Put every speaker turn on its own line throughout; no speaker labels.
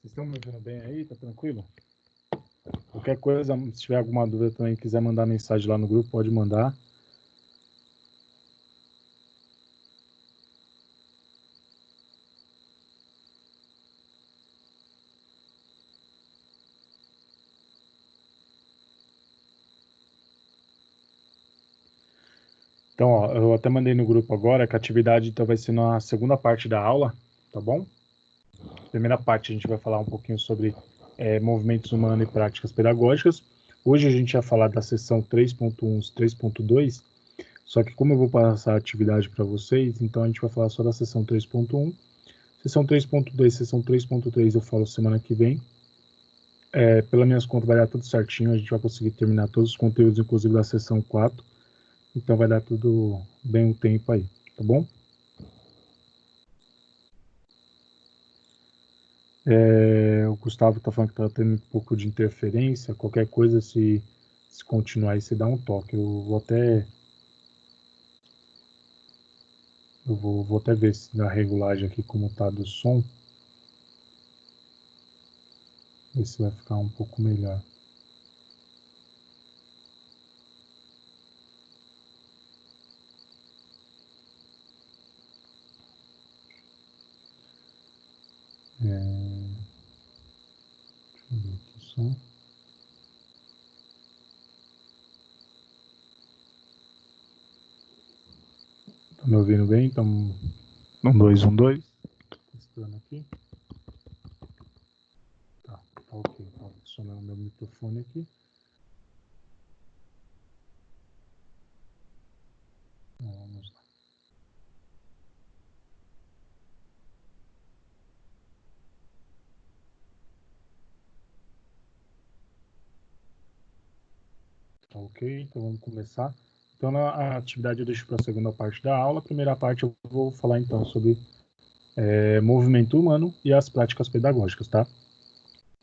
Vocês estão me ouvindo bem aí? Tá tranquilo? Qualquer coisa, se tiver alguma dúvida também, quiser mandar mensagem lá no grupo, pode mandar. Então, ó, eu até mandei no grupo agora que a atividade então vai ser na segunda parte da aula, tá bom? Primeira parte a gente vai falar um pouquinho sobre movimentos humanos e práticas pedagógicas. Hoje a gente vai falar da seção 3.1 e 3.2, só que como eu vou passar a atividade para vocês, então a gente vai falar só da seção 3.1. Seção 3.2, seção 3.3 eu falo semana que vem. Pelas minhas contas vai dar tudo certinho, a gente vai conseguir terminar todos os conteúdos, inclusive da seção 4. Então vai dar tudo bem um tempo aí, tá bom? O Gustavo tá falando que tá tendo um pouco de interferência. Qualquer coisa, se continuar aí, você dá um toque. Eu vou até ver se na regulagem aqui como tá do som. Ver se vai ficar um pouco melhor. Deixa eu ver aqui o som. Tá me ouvindo bem? Então, 1, 2, 1, 2. Testando aqui. Tá ok. Tá funcionando meu microfone aqui. Vamos lá. Tá ok, então vamos começar. Então, a atividade eu deixo para a segunda parte da aula. A primeira parte eu vou falar então sobre movimento humano e as práticas pedagógicas, tá?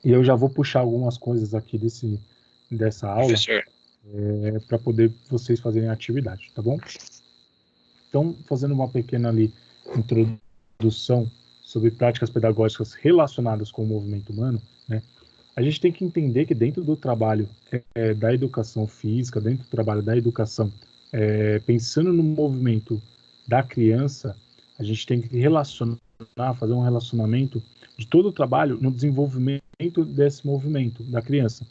E eu já vou puxar algumas coisas aqui dessa aula para poder vocês fazerem a atividade, tá bom? Então, fazendo uma pequena ali introdução sobre práticas pedagógicas relacionadas com o movimento humano, né? A gente tem que entender que dentro do trabalho da educação física, dentro do trabalho da educação, pensando no movimento da criança, a gente tem que fazer um relacionamento de todo o trabalho no desenvolvimento desse movimento da criança.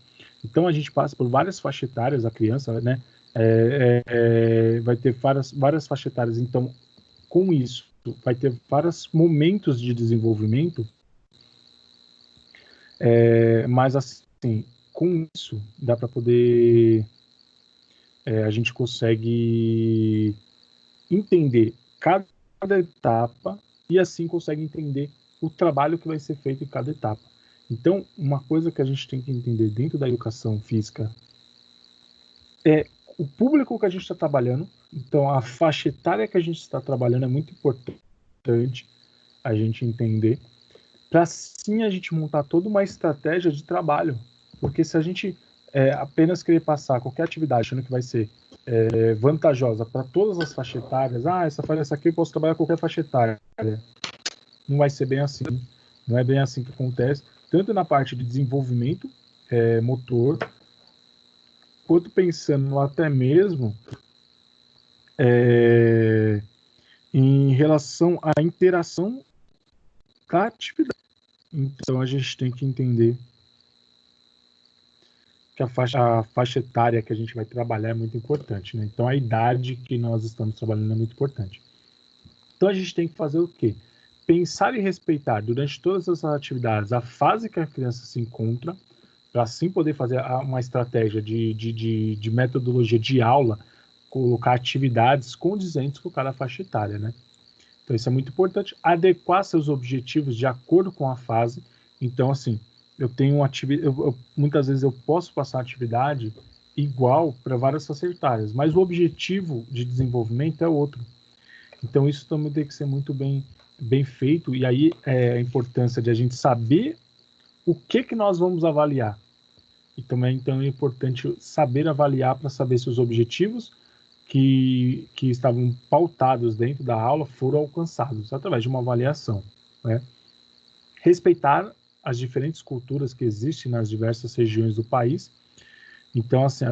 Então a gente passa por várias faixas etárias da criança, né? Vai ter várias faixas etárias. Então, com isso, vai ter vários momentos de desenvolvimento. Mas assim, com isso dá para poder a gente consegue entender cada etapa e assim consegue entender o trabalho que vai ser feito em cada etapa. Então, uma coisa que a gente tem que entender dentro da educação física é o público que a gente está trabalhando. Então, a faixa etária que a gente está trabalhando é muito importante a gente entender, para sim a gente montar toda uma estratégia de trabalho. Porque se a gente apenas querer passar qualquer atividade achando que vai ser vantajosa para todas as faixas etárias, essa aqui eu posso trabalhar qualquer faixa etária. Não vai ser bem assim. Não é bem assim que acontece, tanto na parte de desenvolvimento motor, quanto pensando até mesmo em relação à interação da atividade. Então a gente tem que entender que a faixa etária que a gente vai trabalhar é muito importante, né? Então a idade que nós estamos trabalhando é muito importante. Então a gente tem que fazer o quê? Pensar e respeitar durante todas as atividades a fase que a criança se encontra, para assim poder fazer uma estratégia de metodologia de aula, colocar atividades condizentes com cada faixa etária, né? Então isso é muito importante, adequar seus objetivos de acordo com a fase. Então, assim, eu tenho uma atividade, muitas vezes eu posso passar atividade igual para várias faixas etárias, mas o objetivo de desenvolvimento é outro. Então isso também tem que ser muito bem feito, e aí a importância de a gente saber o que nós vamos avaliar. E também então é importante saber avaliar para saber se os objetivos que estavam pautados dentro da aula foram alcançados através de uma avaliação, né? Respeitar as diferentes culturas que existem nas diversas regiões do país. Então, assim,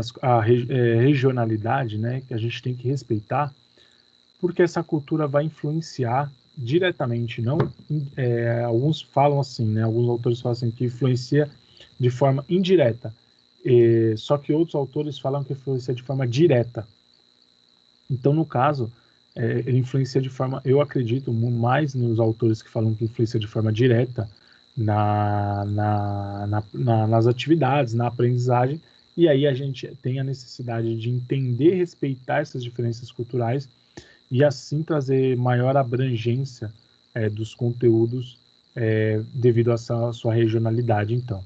regionalidade, né, que a gente tem que respeitar, porque essa cultura vai influenciar diretamente, não, alguns falam assim, né, alguns autores falam assim, que influencia de forma indireta, só que outros autores falam que influencia de forma direta. Então, no caso, ele influencia de forma, eu acredito mais nos autores que falam que influencia de forma direta nas atividades, na aprendizagem, e aí a gente tem a necessidade de entender e respeitar essas diferenças culturais e assim trazer maior abrangência dos conteúdos devido à sua regionalidade, então.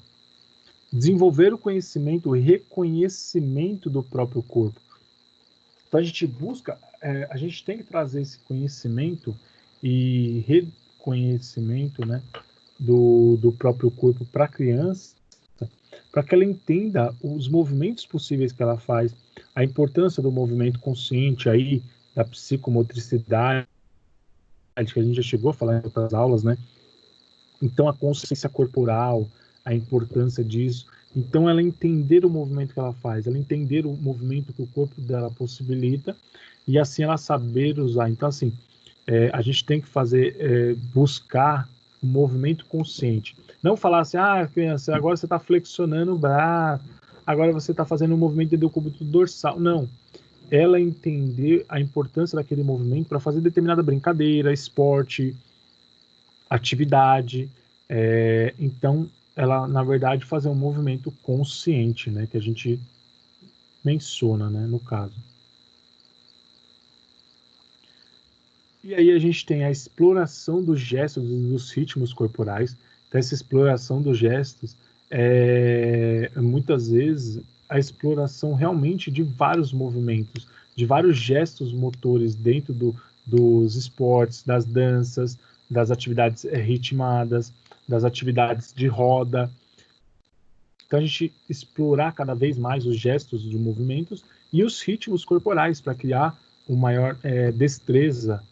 Desenvolver o conhecimento, o reconhecimento do próprio corpo. Então a gente busca, a gente tem que trazer esse conhecimento e reconhecimento, né, do próprio corpo para a criança, para que ela entenda os movimentos possíveis que ela faz, a importância do movimento consciente aí, da psicomotricidade, que a gente já chegou a falar em outras aulas, né? Então, a consciência corporal, a importância disso. Então, ela entender o movimento que ela faz, ela entender o movimento que o corpo dela possibilita, e assim ela saber usar. Então, assim, a gente tem que buscar um movimento consciente. Não falar assim, criança, agora você está flexionando o braço, agora você está fazendo um movimento de decúbito dorsal. Não. Ela entender a importância daquele movimento para fazer determinada brincadeira, esporte, atividade. Então, ela, na verdade, fazer um movimento consciente, né, que a gente menciona, né, no caso. E aí a gente tem a exploração dos gestos e dos ritmos corporais. Então, essa exploração dos gestos muitas vezes a exploração realmente de vários movimentos, de vários gestos motores dentro dos esportes, das danças, das atividades ritmadas, das atividades de roda. Então a gente explorar cada vez mais os gestos de movimentos e os ritmos corporais para criar uma maior destreza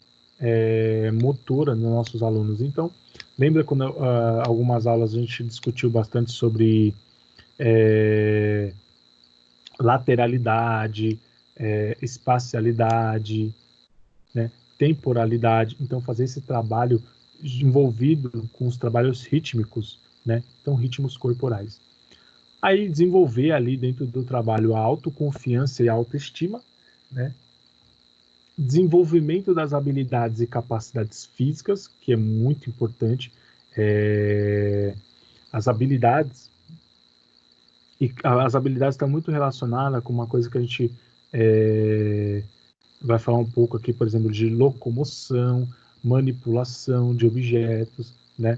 motora nos nossos alunos. Então, lembra quando algumas aulas a gente discutiu bastante sobre lateralidade, espacialidade, né, temporalidade. Então, fazer esse trabalho envolvido com os trabalhos rítmicos, né, então ritmos corporais. Aí desenvolver ali dentro do trabalho a autoconfiança e a autoestima, né, desenvolvimento das habilidades e capacidades físicas, que é muito importante. As habilidades estão muito relacionadas com uma coisa que a gente vai falar um pouco aqui, por exemplo, de locomoção, manipulação de objetos, né?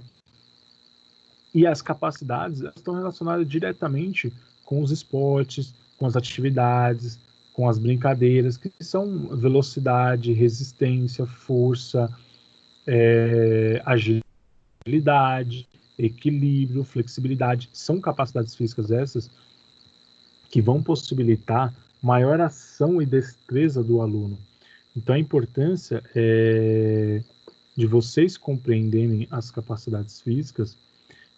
E as capacidades estão relacionadas diretamente com os esportes, com as atividades, com as brincadeiras, que são velocidade, resistência, força, agilidade, equilíbrio, flexibilidade. São capacidades físicas essas que vão possibilitar maior ação e destreza do aluno. Então, a importância de vocês compreenderem as capacidades físicas,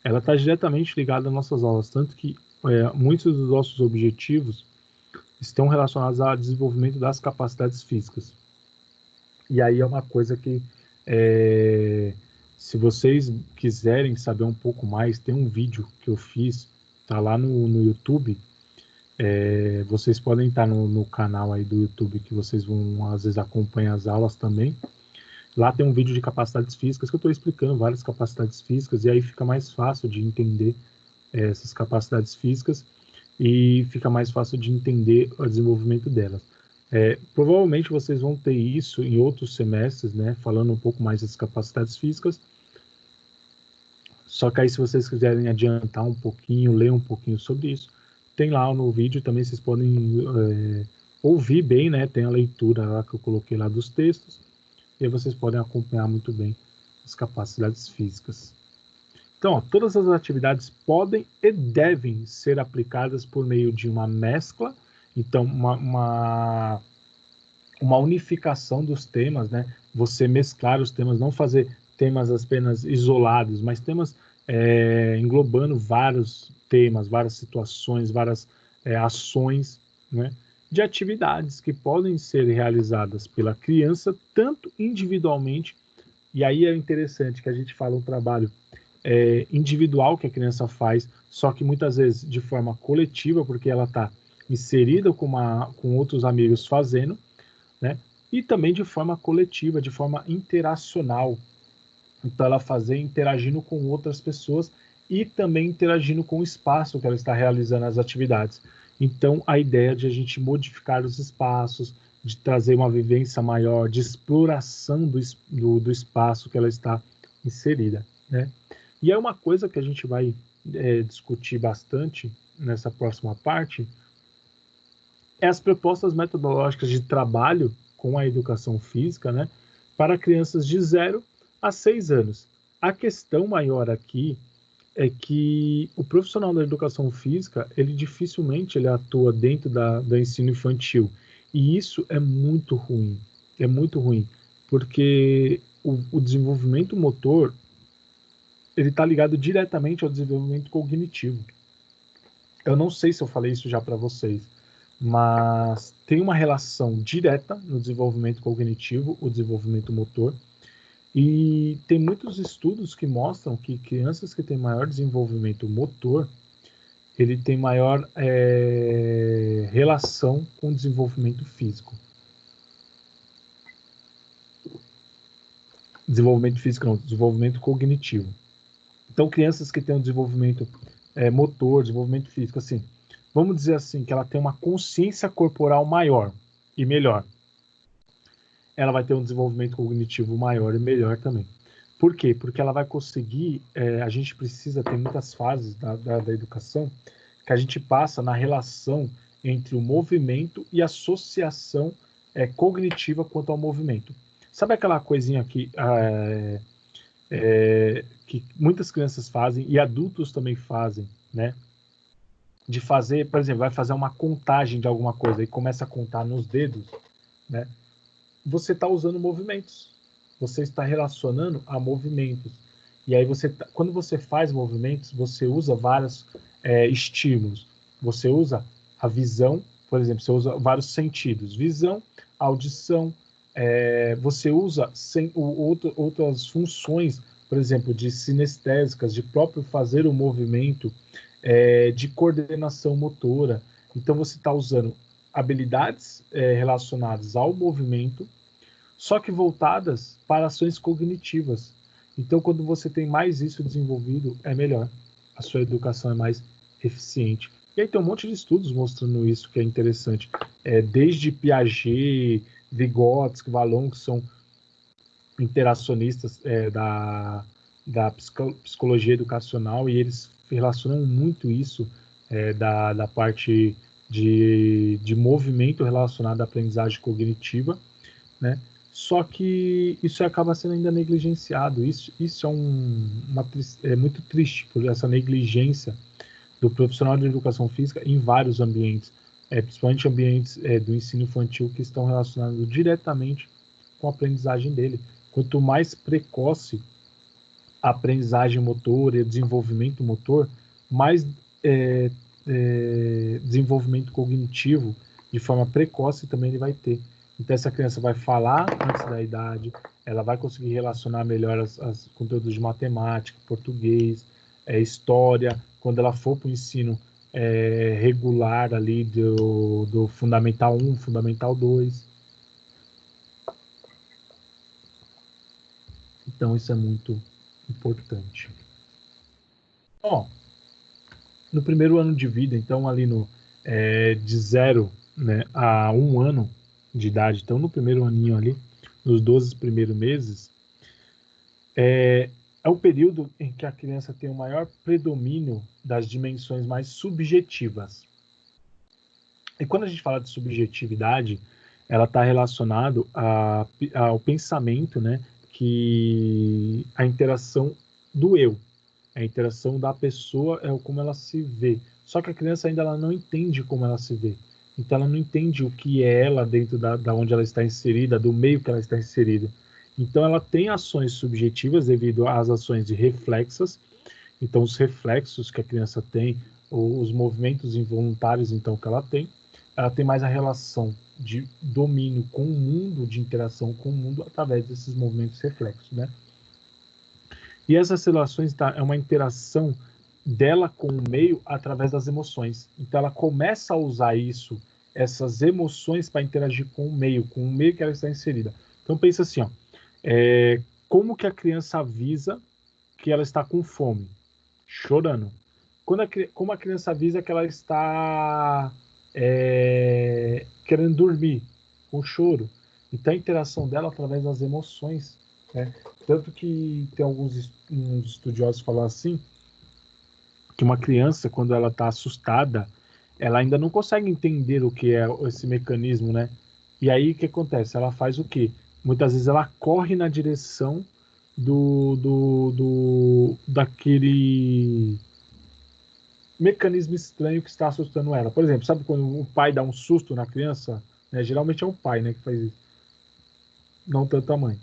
ela está diretamente ligada às nossas aulas, tanto que muitos dos nossos objetivos estão relacionados ao desenvolvimento das capacidades físicas. E aí é uma coisa que, se vocês quiserem saber um pouco mais, tem um vídeo que eu fiz, tá lá no YouTube. Vocês podem estar no canal aí do YouTube, que vocês vão, às vezes, acompanhar as aulas também. Lá tem um vídeo de capacidades físicas, que eu estou explicando várias capacidades físicas, e aí fica mais fácil de entender essas capacidades físicas, e fica mais fácil de entender o desenvolvimento delas. Provavelmente vocês vão ter isso em outros semestres, né, falando um pouco mais das capacidades físicas. Só que aí, se vocês quiserem adiantar um pouquinho, ler um pouquinho sobre isso, tem lá no vídeo também, vocês podem ouvir bem, né? Tem a leitura lá que eu coloquei lá dos textos, e aí vocês podem acompanhar muito bem as capacidades físicas. Então, ó, todas as atividades podem e devem ser aplicadas por meio de uma mescla, então uma unificação dos temas, né? Você mesclar os temas, não fazer temas apenas isolados, mas temas englobando vários temas, várias situações, várias ações, né, de atividades que podem ser realizadas pela criança, tanto individualmente, e aí é interessante que a gente fala um trabalho individual que a criança faz, só que muitas vezes de forma coletiva, porque ela está inserida com outros amigos fazendo, né? E também de forma coletiva, de forma interacional. Então ela fazer interagindo com outras pessoas e também interagindo com o espaço que ela está realizando as atividades. Então a ideia de a gente modificar os espaços, de trazer uma vivência maior, de exploração do espaço que ela está inserida, né? E é uma coisa que a gente vai discutir bastante nessa próxima parte, é as propostas metodológicas de trabalho com a educação física, né, para crianças de 0 a 6 anos. A questão maior aqui é que o profissional da educação física, ele dificilmente ele atua dentro do ensino infantil. E isso é muito ruim, porque o desenvolvimento motor, ele está ligado diretamente ao desenvolvimento cognitivo. Eu não sei se eu falei isso já para vocês, mas tem uma relação direta no desenvolvimento cognitivo, o desenvolvimento motor, e tem muitos estudos que mostram que crianças que têm maior desenvolvimento motor, ele tem maior relação com o desenvolvimento físico. Desenvolvimento físico não, desenvolvimento cognitivo. Então, crianças que têm um desenvolvimento motor, desenvolvimento físico, assim, vamos dizer assim, que ela tem uma consciência corporal maior e melhor. Ela vai ter um desenvolvimento cognitivo maior e melhor também. Por quê? Porque ela vai conseguir, a gente precisa ter muitas fases da educação que a gente passa na relação entre o movimento e a associação cognitiva quanto ao movimento. Sabe aquela coisinha que muitas crianças fazem e adultos também fazem, né? De fazer, por exemplo, vai fazer uma contagem de alguma coisa e começa a contar nos dedos, né? Você está usando movimentos, você está relacionando a movimentos. E aí quando você faz movimentos, você usa vários estímulos. Você usa a visão, por exemplo, você usa vários sentidos, visão, audição, você usa outras funções, por exemplo, de sinestésicas, de próprio fazer o movimento, de coordenação motora. Então você está usando habilidades relacionadas ao movimento, só que voltadas para ações cognitivas. Então, quando você tem mais isso desenvolvido, é melhor. A sua educação é mais eficiente. E aí tem um monte de estudos mostrando isso, que é interessante. Desde Piaget, Vygotsky, Vallon, que são interacionistas da psicologia educacional, e eles relacionam muito isso da parte de movimento relacionado à aprendizagem cognitiva, né? Só que isso acaba sendo ainda negligenciado. Isso é muito triste, por essa negligência do profissional de educação física em vários ambientes, principalmente ambientes do ensino infantil que estão relacionados diretamente com a aprendizagem dele. Quanto mais precoce a aprendizagem motor e o desenvolvimento motor, mais desenvolvimento cognitivo de forma precoce também ele vai ter. Então essa criança vai falar antes da idade, ela vai conseguir relacionar melhor os conteúdos de matemática, português, história, quando ela for para o ensino regular ali do Fundamental 1, Fundamental 2. Então isso é muito importante. No primeiro ano de vida, então ali de 0, né, a 1 ano de idade, então no primeiro aninho ali, nos 12 primeiros meses, é o período em que a criança tem o maior predomínio das dimensões mais subjetivas. E quando a gente fala de subjetividade, ela está relacionada ao pensamento, né, que a interação do eu, a interação da pessoa é como ela se vê. Só que a criança ainda ela não entende como ela se vê. Então ela não entende o que é ela dentro da onde ela está inserida, do meio que ela está inserida. Então ela tem ações subjetivas devido às ações de reflexas Então, os reflexos que a criança tem, os movimentos involuntários, então, que ela tem mais a relação de domínio com o mundo, de interação com o mundo, através desses movimentos reflexos, né? E essas relações é uma interação dela com o meio através das emoções. Então, ela começa a usar isso, essas emoções, para interagir com o meio que ela está inserida. Então, pensa assim, ó, como que a criança avisa que ela está com fome? Chorando. Como a criança avisa que ela está querendo dormir? Com choro. Então, a interação dela através das emoções, né? Tanto que tem uns estudiosos que falam assim, que uma criança, quando ela está assustada, ela ainda não consegue entender o que é esse mecanismo, né? E aí, o que acontece? Ela faz o quê? Muitas vezes ela corre na direção daquele mecanismo estranho que está assustando ela. Por exemplo, sabe quando o pai dá um susto na criança? Né? Geralmente é o pai, né, que faz isso, não tanto a mãe.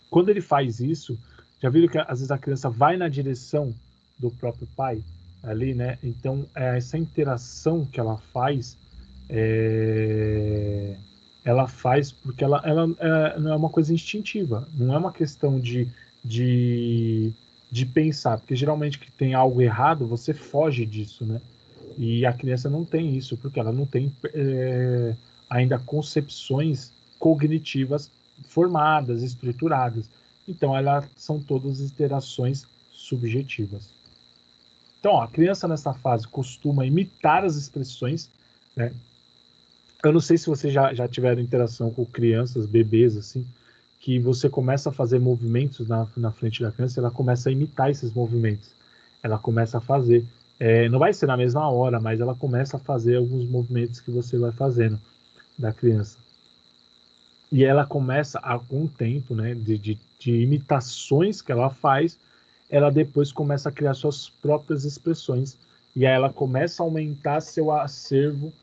Quando ele faz isso, já viram que às vezes a criança vai na direção do próprio pai ali, né? Então, essa interação que ela faz porque ela não é uma coisa instintiva, não é uma questão de, de pensar, porque geralmente que tem algo errado, você foge disso, né? E a criança não tem isso, porque ela não tem ainda concepções cognitivas formadas, estruturadas. Então, elas são todas interações subjetivas. Então, ó, a criança nessa fase costuma imitar as expressões, né? Eu não sei se vocês já tiveram interação com crianças, bebês, assim, que você começa a fazer movimentos na frente da criança, ela começa a imitar esses movimentos. Ela começa a fazer. Não vai ser na mesma hora, mas ela começa a fazer alguns movimentos que você vai fazendo da criança. E ela começa, a algum tempo, né, de imitações que ela faz, ela depois começa a criar suas próprias expressões. E aí ela começa a aumentar seu acervo,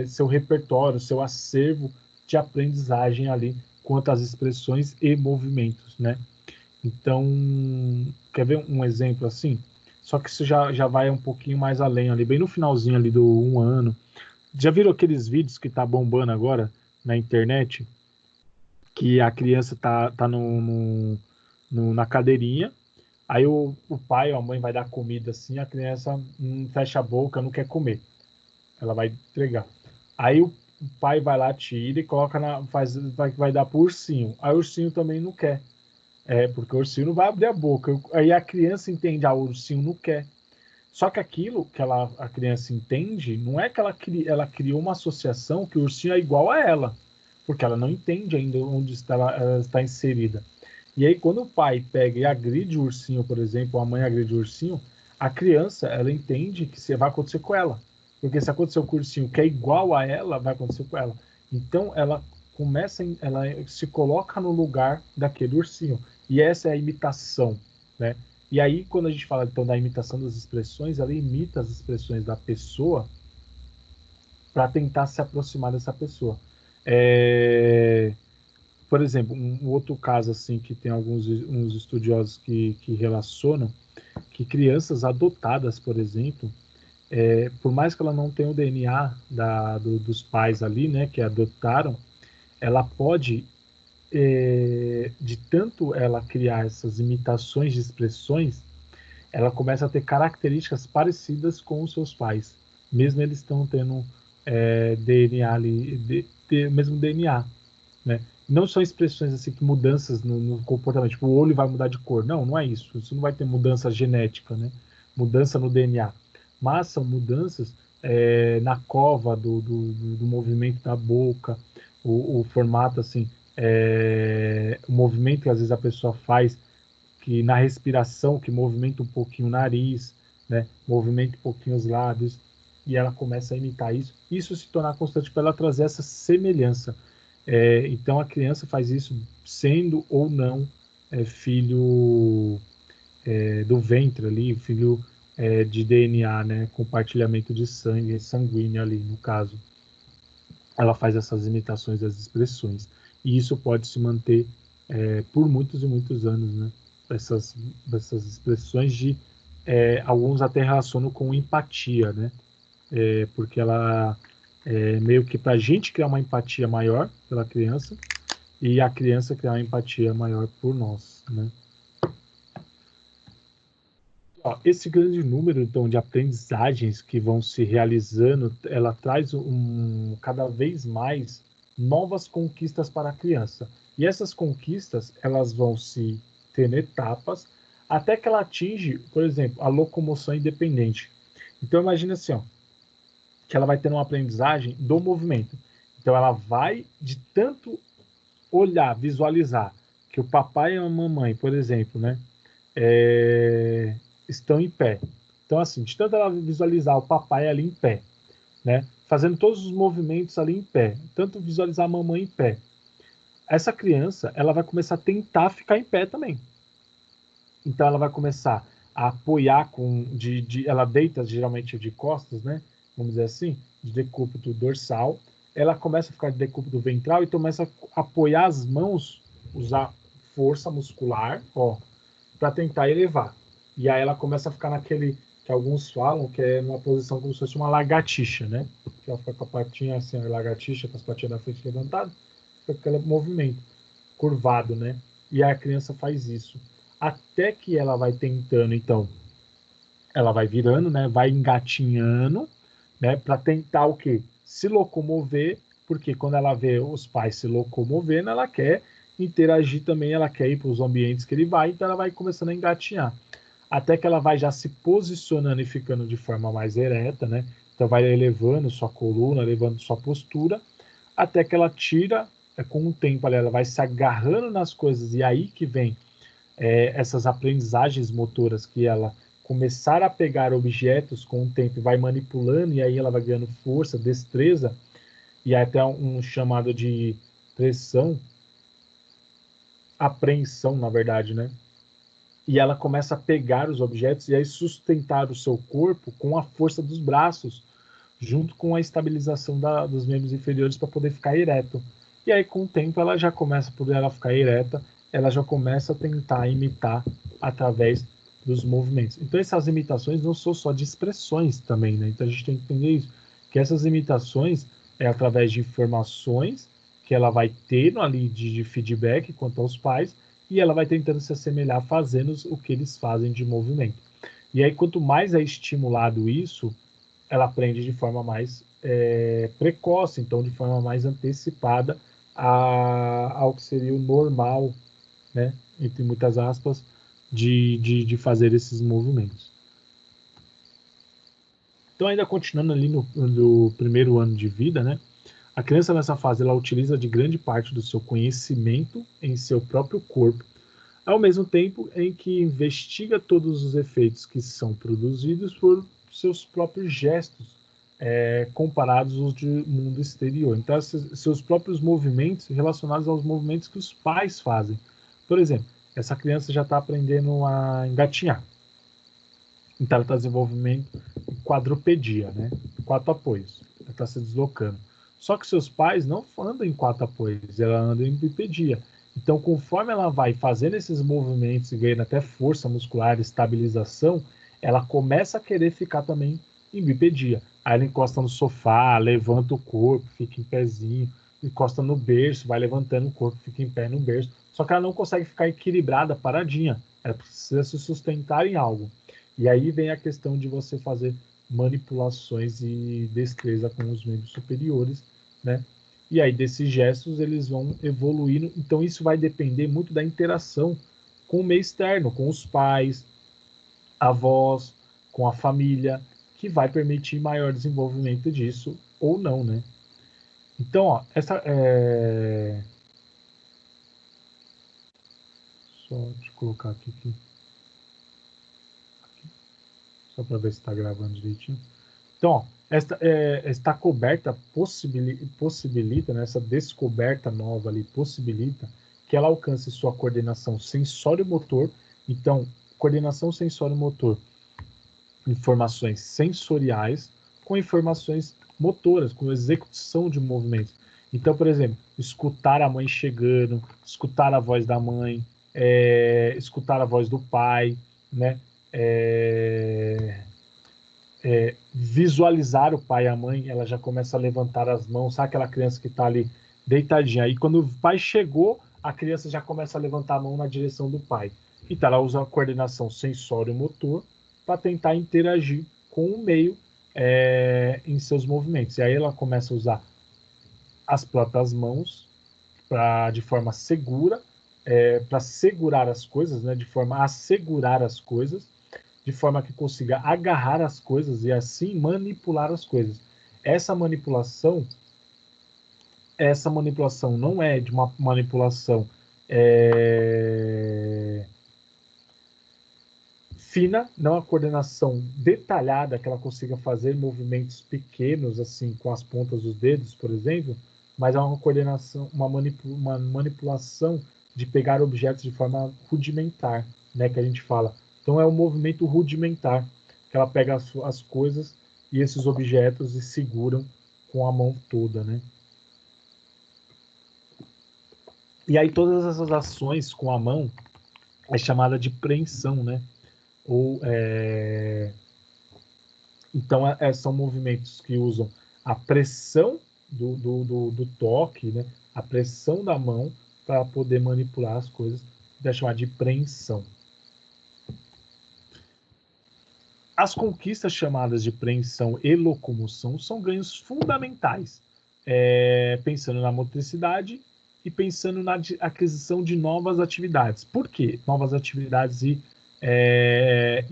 seu repertório, seu acervo de aprendizagem ali quanto às expressões e movimentos, né? Então, quer ver um exemplo assim? Só que isso já vai um pouquinho mais além ali, bem no finalzinho ali do 1 ano. Já viram aqueles vídeos que tá bombando agora na internet? Que a criança tá na cadeirinha, aí o pai ou a mãe vai dar comida assim, a criança fecha a boca, não quer comer. Ela vai entregar. Aí o pai vai lá, tira e coloca vai dar pro ursinho. Aí o ursinho também não quer. Porque o ursinho não vai abrir a boca. Aí a criança entende, o ursinho não quer. Só que aquilo que a criança entende, não é que ela criou uma associação que o ursinho é igual a ela, porque ela não entende ainda onde ela está inserida. E aí, quando o pai pega e agride o ursinho, por exemplo, ou a mãe agride o ursinho, a criança, ela entende que vai acontecer com ela. Porque se aconteceu com o ursinho que é igual a ela, vai acontecer com ela. Então, ela se coloca no lugar daquele ursinho. E essa é a imitação, né? E aí, quando a gente fala então da imitação das expressões, ela imita as expressões da pessoa para tentar se aproximar dessa pessoa. Por exemplo, um outro caso assim que tem uns estudiosos que relacionam que crianças adotadas, por exemplo, por mais que ela não tenha o DNA dos pais ali, né, que adotaram, ela pode, de tanto ela criar essas imitações de expressões, ela começa a ter características parecidas com os seus pais, mesmo eles estão tendo DNA ali, mesmo DNA, né? Não são expressões assim que mudanças no comportamento, tipo o olho vai mudar de cor, não é isso. Isso não vai ter mudança genética, né? Mudança no DNA, mas são mudanças na cova do movimento da boca, o formato assim, o movimento que às vezes a pessoa faz que na respiração, que movimenta um pouquinho o nariz, né? Movimenta um pouquinho os lábios, e ela começa a imitar isso. Isso se tornar constante para ela trazer essa semelhança. Então a criança faz isso sendo ou não filho do ventre ali, filho de DNA, né? Compartilhamento de sangue, sanguíneo ali, no caso. Ela faz essas imitações das expressões. E isso pode se manter por muitos e muitos anos, né? essas expressões de alguns até relacionam com empatia, né? Porque ela meio que para a gente criar uma empatia maior pela criança e a criança criar uma empatia maior por nós, né? Ó, esse grande número então de aprendizagens que vão se realizando, ela traz cada vez mais novas conquistas para a criança. E essas conquistas, elas vão se ter etapas até que ela atinge, por exemplo, a locomoção independente. Então imagina assim, ó, que ela vai ter uma aprendizagem do movimento. Então ela vai de tanto olhar, visualizar que o papai e a mamãe, por exemplo, né, estão em pé. Então assim, de tanto ela visualizar o papai ali em pé, né, fazendo todos os movimentos ali em pé, tanto visualizar a mamãe em pé, essa criança ela vai começar a tentar ficar em pé também. Então ela vai começar a apoiar ela deita geralmente de costas, né? Vamos dizer assim, de decúbito dorsal. Ela começa a ficar de decúbito ventral e começa a apoiar as mãos, usar força muscular, ó, para tentar elevar. E aí ela começa a ficar naquele que alguns falam que é uma posição como se fosse uma lagartixa, né? Que ela fica com a patinha assim, a lagartixa, com as patinhas da frente levantadas, fica aquele movimento curvado, né? E a criança faz isso até que ela vai tentando, então, ela vai virando, né? Vai engatinhando, né? Para tentar o quê? Se locomover, porque quando ela vê os pais se locomovendo, ela quer interagir também, ela quer ir para os ambientes que ele vai, então ela vai começando a engatinhar. Até que ela vai já se posicionando e ficando de forma mais ereta, né? Então vai elevando sua coluna, elevando sua postura, até que ela tira, com o tempo ela vai se agarrando nas coisas, e aí que vem essas aprendizagens motoras que ela começar a pegar objetos com o tempo e vai manipulando, e aí ela vai ganhando força, destreza, e até um chamado de pressão, apreensão, na verdade, né? E ela começa a pegar os objetos e aí sustentar o seu corpo com a força dos braços, junto com a estabilização dos membros inferiores para poder ficar ereto. E aí, com o tempo, ela já começa, por ela ficar ereta, ela já começa a tentar imitar através dos movimentos. Então, essas imitações não são só de expressões também, né? Então, a gente tem que entender isso, que essas imitações é através de informações que ela vai tendo ali de feedback quanto aos pais, e ela vai tentando se assemelhar fazendo o que eles fazem de movimento. E aí, quanto mais é estimulado isso, ela aprende de forma mais precoce, então de forma mais antecipada ao que seria o normal, né, entre muitas aspas, de fazer esses movimentos. Então, ainda continuando ali no primeiro ano de vida, né, a criança nessa fase ela utiliza de grande parte do seu conhecimento em seu próprio corpo, ao mesmo tempo em que investiga todos os efeitos que são produzidos por seus próprios gestos, comparados aos do mundo exterior. Então, seus próprios movimentos relacionados aos movimentos que os pais fazem. Por exemplo, essa criança já está aprendendo a engatinhar. Então, ela está desenvolvendo quadrupedia, né? 4 apoios. Ela está se deslocando. Só que seus pais não andam em 4 apoios, ela anda em bipedia. Então, conforme ela vai fazendo esses movimentos e ganhando até força muscular, estabilização, ela começa a querer ficar também em bipedia. Aí ela encosta no sofá, levanta o corpo, fica em pezinho, encosta no berço, vai levantando o corpo, fica em pé no berço. Só que ela não consegue ficar equilibrada, paradinha. Ela precisa se sustentar em algo. E aí vem a questão de você fazer manipulações e destreza com os membros superiores, né? E aí desses gestos eles vão evoluindo. Então isso vai depender muito da interação com o meio externo, com os pais, avós, com a família, que vai permitir maior desenvolvimento disso ou não, né? Então, ó, só te colocar aqui, só para ver se está gravando direitinho. Então, ó, esta coberta possibilita, né, essa descoberta nova ali possibilita que ela alcance sua coordenação sensório-motor. Então, coordenação sensório-motor, informações sensoriais com informações motoras, com execução de movimentos. Então, por exemplo, escutar a mãe chegando, escutar a voz da mãe, escutar a voz do pai, né? Visualizar o pai e a mãe, ela já começa a levantar as mãos, sabe aquela criança que está ali deitadinha? Aí quando o pai chegou, a criança já começa a levantar a mão na direção do pai. Então ela usa a coordenação sensório-motor para tentar interagir com o meio em seus movimentos. E aí ela começa a usar as próprias mãos de forma segura, para segurar as coisas, né, de forma a segurar as coisas, de forma que consiga agarrar as coisas e assim manipular as coisas. Essa manipulação, essa manipulação não é de uma manipulação fina, não a coordenação detalhada, que ela consiga fazer movimentos pequenos, assim, com as pontas dos dedos, por exemplo, mas é uma coordenação, uma manipulação de pegar objetos de forma rudimentar, né, que a gente fala. Então é um movimento rudimentar, que ela pega as coisas e esses objetos e seguram com a mão toda, né? E aí todas essas ações com a mão é chamada de preensão, né? Ou então são movimentos que usam a pressão do toque, né? A pressão da mão para poder manipular as coisas, que é chamada de preensão. As conquistas chamadas de preensão e locomoção são ganhos fundamentais, pensando na motricidade e pensando na aquisição de novas atividades. Por quê? Novas atividades e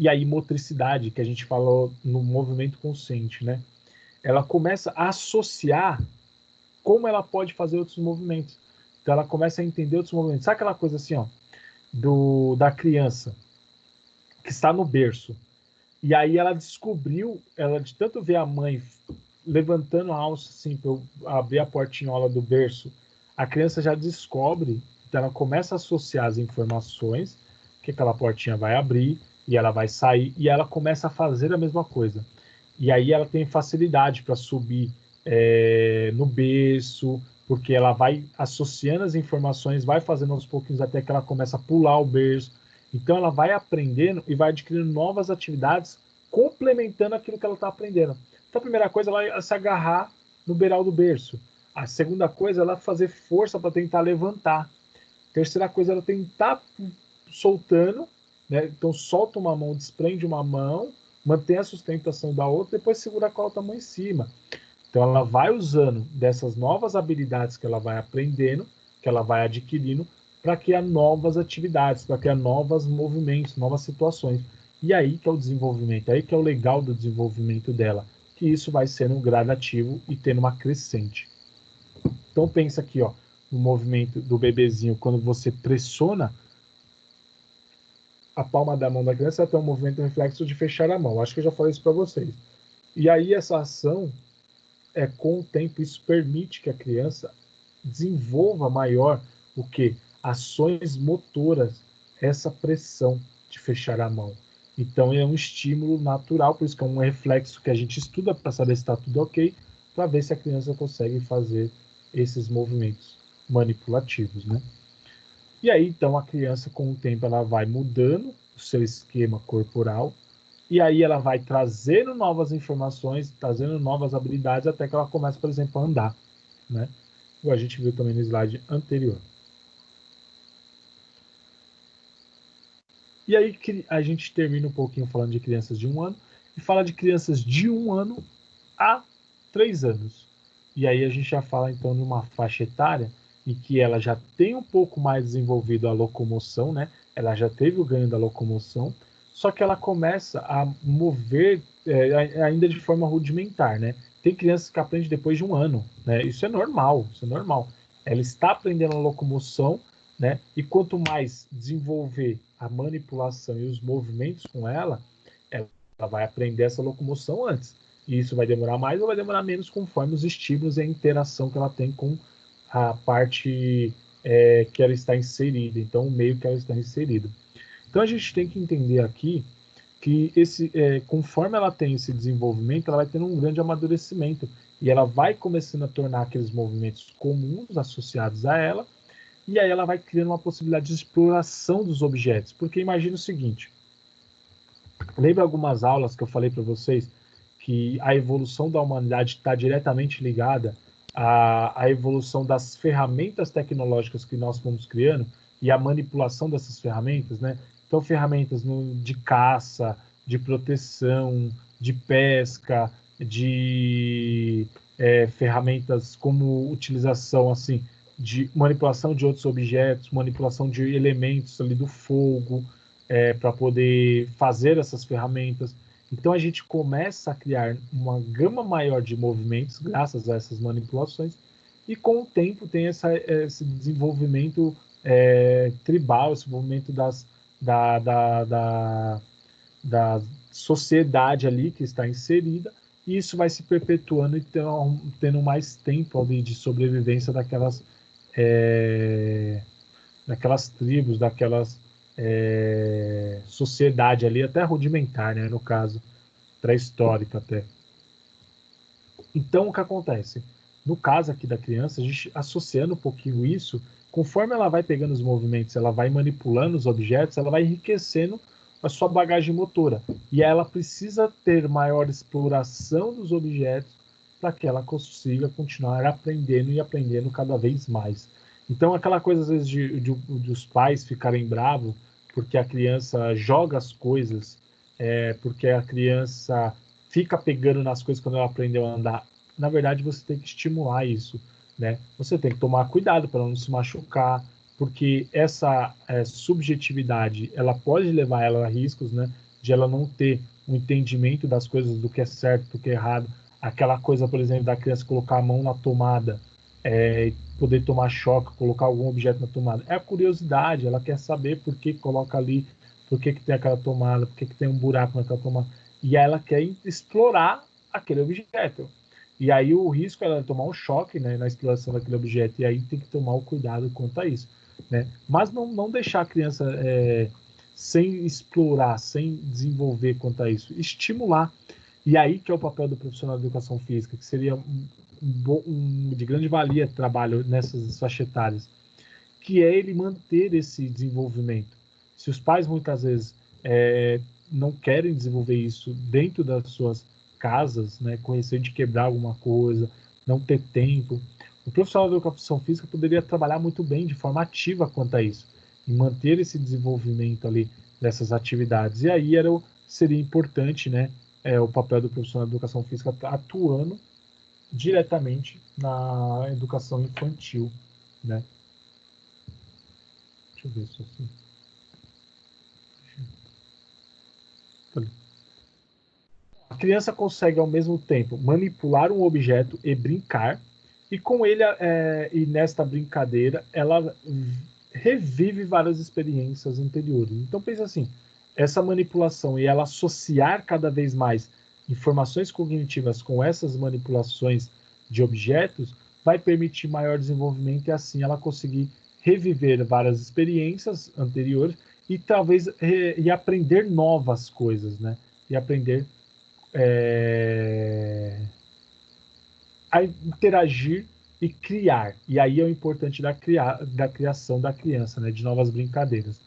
aí motricidade, que a gente falou no movimento consciente, né? Ela começa a associar como ela pode fazer outros movimentos. Então ela começa a entender outros movimentos. Sabe aquela coisa assim, ó, da criança que está no berço, e aí ela descobriu, ela de tanto ver a mãe levantando a alça assim para abrir a portinhola do berço, a criança já descobre, então ela começa a associar as informações, que aquela portinha vai abrir e ela vai sair, e ela começa a fazer a mesma coisa. E aí ela tem facilidade para subir no berço, porque ela vai associando as informações, vai fazendo aos pouquinhos até que ela começa a pular o berço. Então ela vai aprendendo e vai adquirindo novas atividades, complementando aquilo que ela está aprendendo. Então a primeira coisa ela é se agarrar no beiral do berço. A segunda coisa ela é fazer força para tentar levantar. A terceira coisa ela tentar soltando, né? Então solta uma mão, desprende uma mão, mantém a sustentação da outra, depois segura com a outra mão em cima. Então ela vai usando dessas novas habilidades que ela vai aprendendo, que ela vai adquirindo, para criar novas atividades, para criar novos movimentos, novas situações. E aí que é o desenvolvimento, aí que é o legal do desenvolvimento dela, que isso vai sendo gradativo e tendo uma crescente. Então pensa aqui, ó, no movimento do bebezinho, quando você pressiona a palma da mão da criança, ela tem um movimento reflexo de fechar a mão. Acho que eu já falei isso para vocês. E aí essa ação, com o tempo, isso permite que a criança desenvolva maior o que? Ações motoras, essa pressão de fechar a mão. Então é um estímulo natural, por isso que é um reflexo que a gente estuda para saber se está tudo ok, para ver se a criança consegue fazer esses movimentos manipulativos, né? E aí, então, a criança, com o tempo, ela vai mudando o seu esquema corporal, e aí ela vai trazendo novas informações, trazendo novas habilidades, até que ela começa, por exemplo, a andar, né? Como a gente viu também no slide anterior. E aí a gente termina um pouquinho falando de crianças de 1 ano, e fala de crianças de 1 ano a 3 anos. E aí a gente já fala, então, de uma faixa etária em que ela já tem um pouco mais desenvolvido a locomoção, né? Ela já teve o ganho da locomoção, só que ela começa a mover ainda de forma rudimentar, né? Tem crianças que aprendem depois de 1 ano, né? Isso é normal, isso é normal. Ela está aprendendo a locomoção, né? E quanto mais desenvolver a manipulação e os movimentos com ela vai aprender essa locomoção antes. E isso vai demorar mais ou vai demorar menos conforme os estímulos e a interação que ela tem com a parte que ela está inserida, então o meio que ela está inserida. Então a gente tem que entender aqui que conforme ela tem esse desenvolvimento, ela vai tendo um grande amadurecimento e ela vai começando a tornar aqueles movimentos comuns associados a ela, e aí ela vai criando uma possibilidade de exploração dos objetos. Porque imagina o seguinte, lembra algumas aulas que eu falei para vocês que a evolução da humanidade está diretamente ligada à evolução das ferramentas tecnológicas que nós fomos criando e a manipulação dessas ferramentas, né? Então, ferramentas de caça, de proteção, de pesca, de ferramentas como utilização, assim, de manipulação de outros objetos, manipulação de elementos ali do fogo, para poder fazer essas ferramentas. Então, a gente começa a criar uma gama maior de movimentos graças a essas manipulações e, com o tempo, tem esse desenvolvimento tribal, esse movimento da sociedade ali que está inserida, e isso vai se perpetuando e tendo mais tempo ali de sobrevivência daquelas tribos, daquelas sociedade ali, até rudimentar, né, no caso, pré-histórica até. Então, o que acontece? No caso aqui da criança, a gente associando um pouquinho isso, conforme ela vai pegando os movimentos, ela vai manipulando os objetos, ela vai enriquecendo a sua bagagem motora. E ela precisa ter maior exploração dos objetos para que ela consiga continuar aprendendo e aprendendo cada vez mais. Então, aquela coisa, às vezes, dos pais ficarem bravos porque a criança joga as coisas, porque a criança fica pegando nas coisas quando ela aprendeu a andar. Na verdade, você tem que estimular isso, né? Você tem que tomar cuidado para não se machucar, porque essa subjetividade, ela pode levar ela a riscos, né? De ela não ter um entendimento das coisas, do que é certo, do que é errado. Aquela coisa, por exemplo, da criança colocar a mão na tomada, poder tomar choque, colocar algum objeto na tomada. É a curiosidade, ela quer saber por que coloca ali, por que tem aquela tomada, por que tem um buraco naquela tomada. E ela quer explorar aquele objeto. E aí o risco é ela tomar um choque, né, na exploração daquele objeto, e aí tem que tomar o cuidado quanto a isso, né? Mas não deixar a criança sem explorar, sem desenvolver quanto a isso, estimular. E aí que é o papel do profissional de educação física, que seria de grande valia trabalho nessas faixas etárias, que é ele manter esse desenvolvimento. Se os pais muitas vezes não querem desenvolver isso dentro das suas casas, né, com receio de quebrar alguma coisa, não ter tempo, o profissional de educação física poderia trabalhar muito bem de forma ativa quanto a isso, e manter esse desenvolvimento ali dessas atividades. E aí seria importante, né, o papel do profissional de educação física atuando diretamente na educação infantil, né? Deixa eu ver isso assim. A criança consegue ao mesmo tempo manipular um objeto e brincar, e com ele e nesta brincadeira ela revive várias experiências anteriores. Então pensa assim, essa manipulação e ela associar cada vez mais informações cognitivas com essas manipulações de objetos vai permitir maior desenvolvimento e assim ela conseguir reviver várias experiências anteriores e talvez e aprender novas coisas, né? E aprender a interagir e criar. E aí é o importante da criação da criança, né? De novas brincadeiras.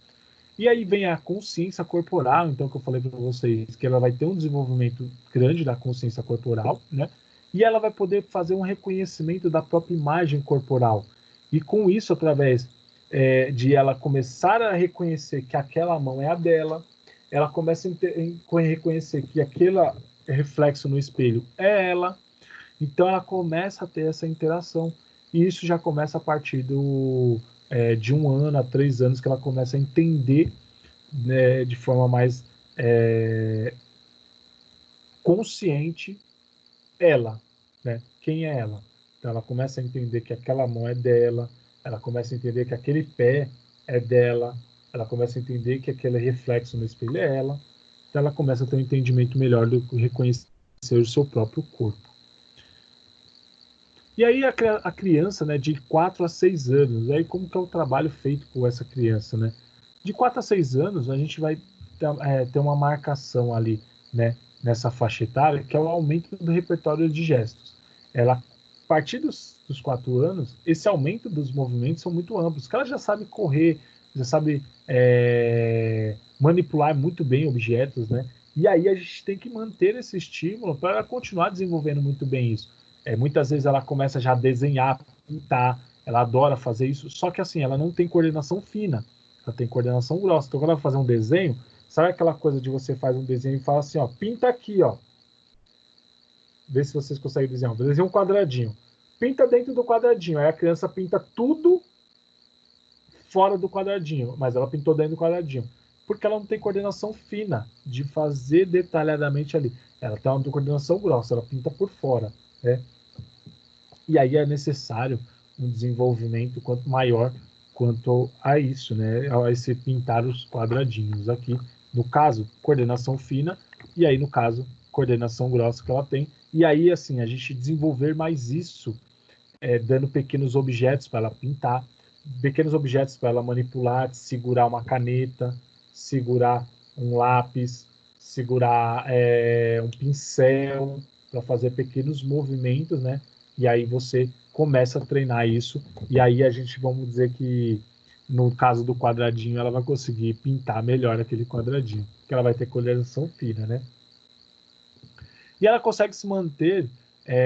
E aí vem a consciência corporal, então, que eu falei para vocês, que ela vai ter um desenvolvimento grande da consciência corporal, né? E ela vai poder fazer um reconhecimento da própria imagem corporal. E com isso, através de ela começar a reconhecer que aquela mão é a dela, ela começa a reconhecer que aquele reflexo no espelho é ela, então ela começa a ter essa interação. E isso já começa a partir de 1 ano a 3 anos, que ela começa a entender, né, de forma mais consciente ela, né? Quem é ela? Então ela começa a entender que aquela mão é dela, ela começa a entender que aquele pé é dela, ela começa a entender que aquele reflexo no espelho é ela. Então ela começa a ter um entendimento melhor do que reconhecer o seu próprio corpo. E aí a criança, né, de 4 a 6 anos, aí como que é o trabalho feito com essa criança, né? De 4 a 6 anos, a gente vai ter uma marcação ali, né, nessa faixa etária, que é o aumento do repertório de gestos. Ela partir dos 4 anos, esse aumento dos movimentos são muito amplos, porque ela já sabe correr, já sabe manipular muito bem objetos, né? E aí a gente tem que manter esse estímulo para ela continuar desenvolvendo muito bem isso. Muitas vezes ela começa já a desenhar, pintar, ela adora fazer isso, só que assim, ela não tem coordenação fina, ela tem coordenação grossa. Então quando ela vai fazer um desenho, sabe aquela coisa de você faz um desenho e fala assim, ó, pinta aqui, ó. Vê se vocês conseguem desenhar. Desenha um quadradinho. Pinta dentro do quadradinho. Aí a criança pinta tudo fora do quadradinho, mas ela pintou dentro do quadradinho. Porque ela não tem coordenação fina de fazer detalhadamente ali. Ela tem uma coordenação grossa, ela pinta por fora, né? E aí é necessário um desenvolvimento quanto maior quanto a isso, né? A esse pintar os quadradinhos aqui. No caso, coordenação fina, e aí, no caso, coordenação grossa que ela tem. E aí, assim, a gente desenvolver mais isso, dando pequenos objetos para ela pintar, pequenos objetos para ela manipular, segurar uma caneta, segurar um lápis, segurar um pincel, para fazer pequenos movimentos, né? E aí você começa a treinar isso, e aí a gente, vamos dizer que, no caso do quadradinho, ela vai conseguir pintar melhor aquele quadradinho, porque ela vai ter coordenação fina, né? E ela consegue se manter,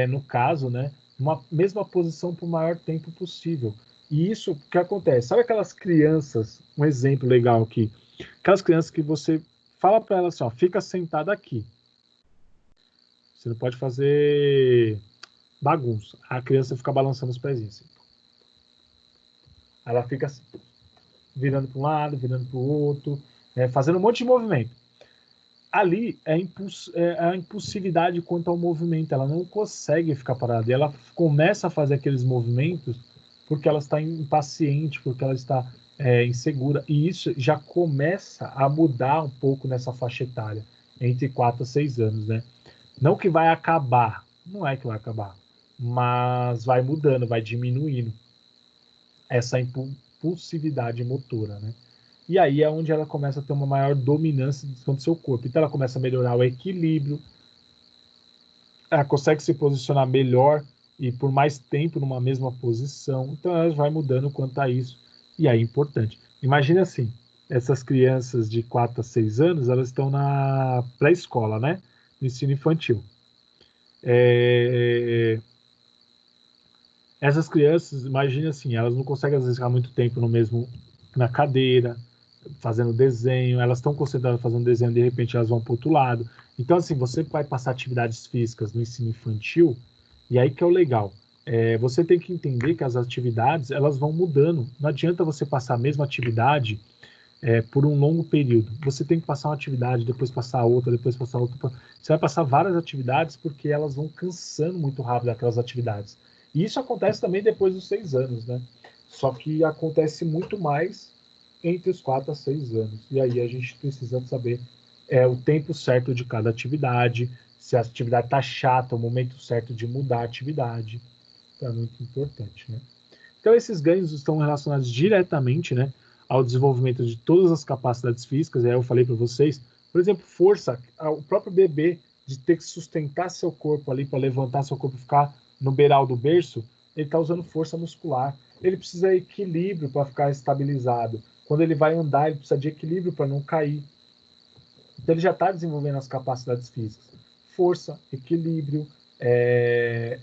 no caso, né, numa mesma posição por o maior tempo possível. E isso, o que acontece? Sabe aquelas crianças, um exemplo legal aqui, aquelas crianças que você fala para elas assim, ó, fica sentada aqui. Você não pode fazer bagunça. A criança fica balançando os pezinhos. Assim. Ela fica assim, virando para um lado, virando para o outro, fazendo um monte de movimento. Ali é a impulsividade quanto ao movimento. Ela não consegue ficar parada. E ela começa a fazer aqueles movimentos porque ela está impaciente, porque ela está insegura. E isso já começa a mudar um pouco nessa faixa etária, entre 4 a 6 anos, né? Não que vai acabar, não é que vai acabar, mas vai mudando, vai diminuindo essa impulsividade motora, né? E aí é onde ela começa a ter uma maior dominância do seu corpo. Então ela começa a melhorar o equilíbrio, ela consegue se posicionar melhor e por mais tempo numa mesma posição. Então ela vai mudando quanto a isso. E aí é importante. Imagina assim, essas crianças de 4 a 6 anos, elas estão na pré-escola, né? No ensino infantil. Essas crianças, imagina assim, elas não conseguem às vezes ficar muito tempo na cadeira, fazendo desenho, elas estão concentradas fazendo desenho, de repente elas vão para o outro lado. Então, assim, você vai passar atividades físicas no ensino infantil, e aí que é o legal. Você tem que entender que as atividades, elas vão mudando. Não adianta você passar a mesma atividade por um longo período. Você tem que passar uma atividade, depois passar outra, depois passar outra. Você vai passar várias atividades porque elas vão cansando muito rápido aquelas atividades. E isso acontece também depois dos 6 anos, né? Só que acontece muito mais entre os 4 a 6 anos. E aí a gente precisa saber o tempo certo de cada atividade, se a atividade está chata, o momento certo de mudar a atividade. Então é muito importante, né? Então esses ganhos estão relacionados diretamente, né, ao desenvolvimento de todas as capacidades físicas. Aí eu falei para vocês, por exemplo, força, o próprio bebê de ter que sustentar seu corpo ali para levantar seu corpo e ficar no beiral do berço, ele está usando força muscular. Ele precisa de equilíbrio para ficar estabilizado. Quando ele vai andar, ele precisa de equilíbrio para não cair. Então ele já está desenvolvendo as capacidades físicas. Força, equilíbrio,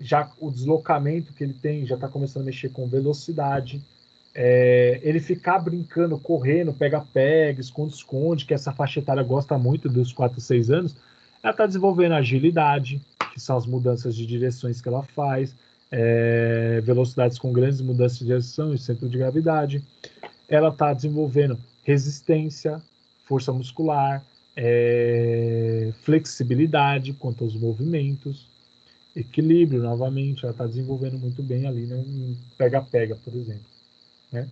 já o deslocamento que ele tem, já está começando a mexer com velocidade. Ele ficar brincando, correndo, pega-pega, esconde-esconde, que essa faixa etária gosta muito dos 4 a 6 anos, ela está desenvolvendo agilidade, que são as mudanças de direções que ela faz, velocidades com grandes mudanças de direção e centro de gravidade. Ela está desenvolvendo resistência, força muscular, flexibilidade quanto aos movimentos, equilíbrio, novamente, ela está desenvolvendo muito bem ali, né? Um pega-pega, por exemplo. Né?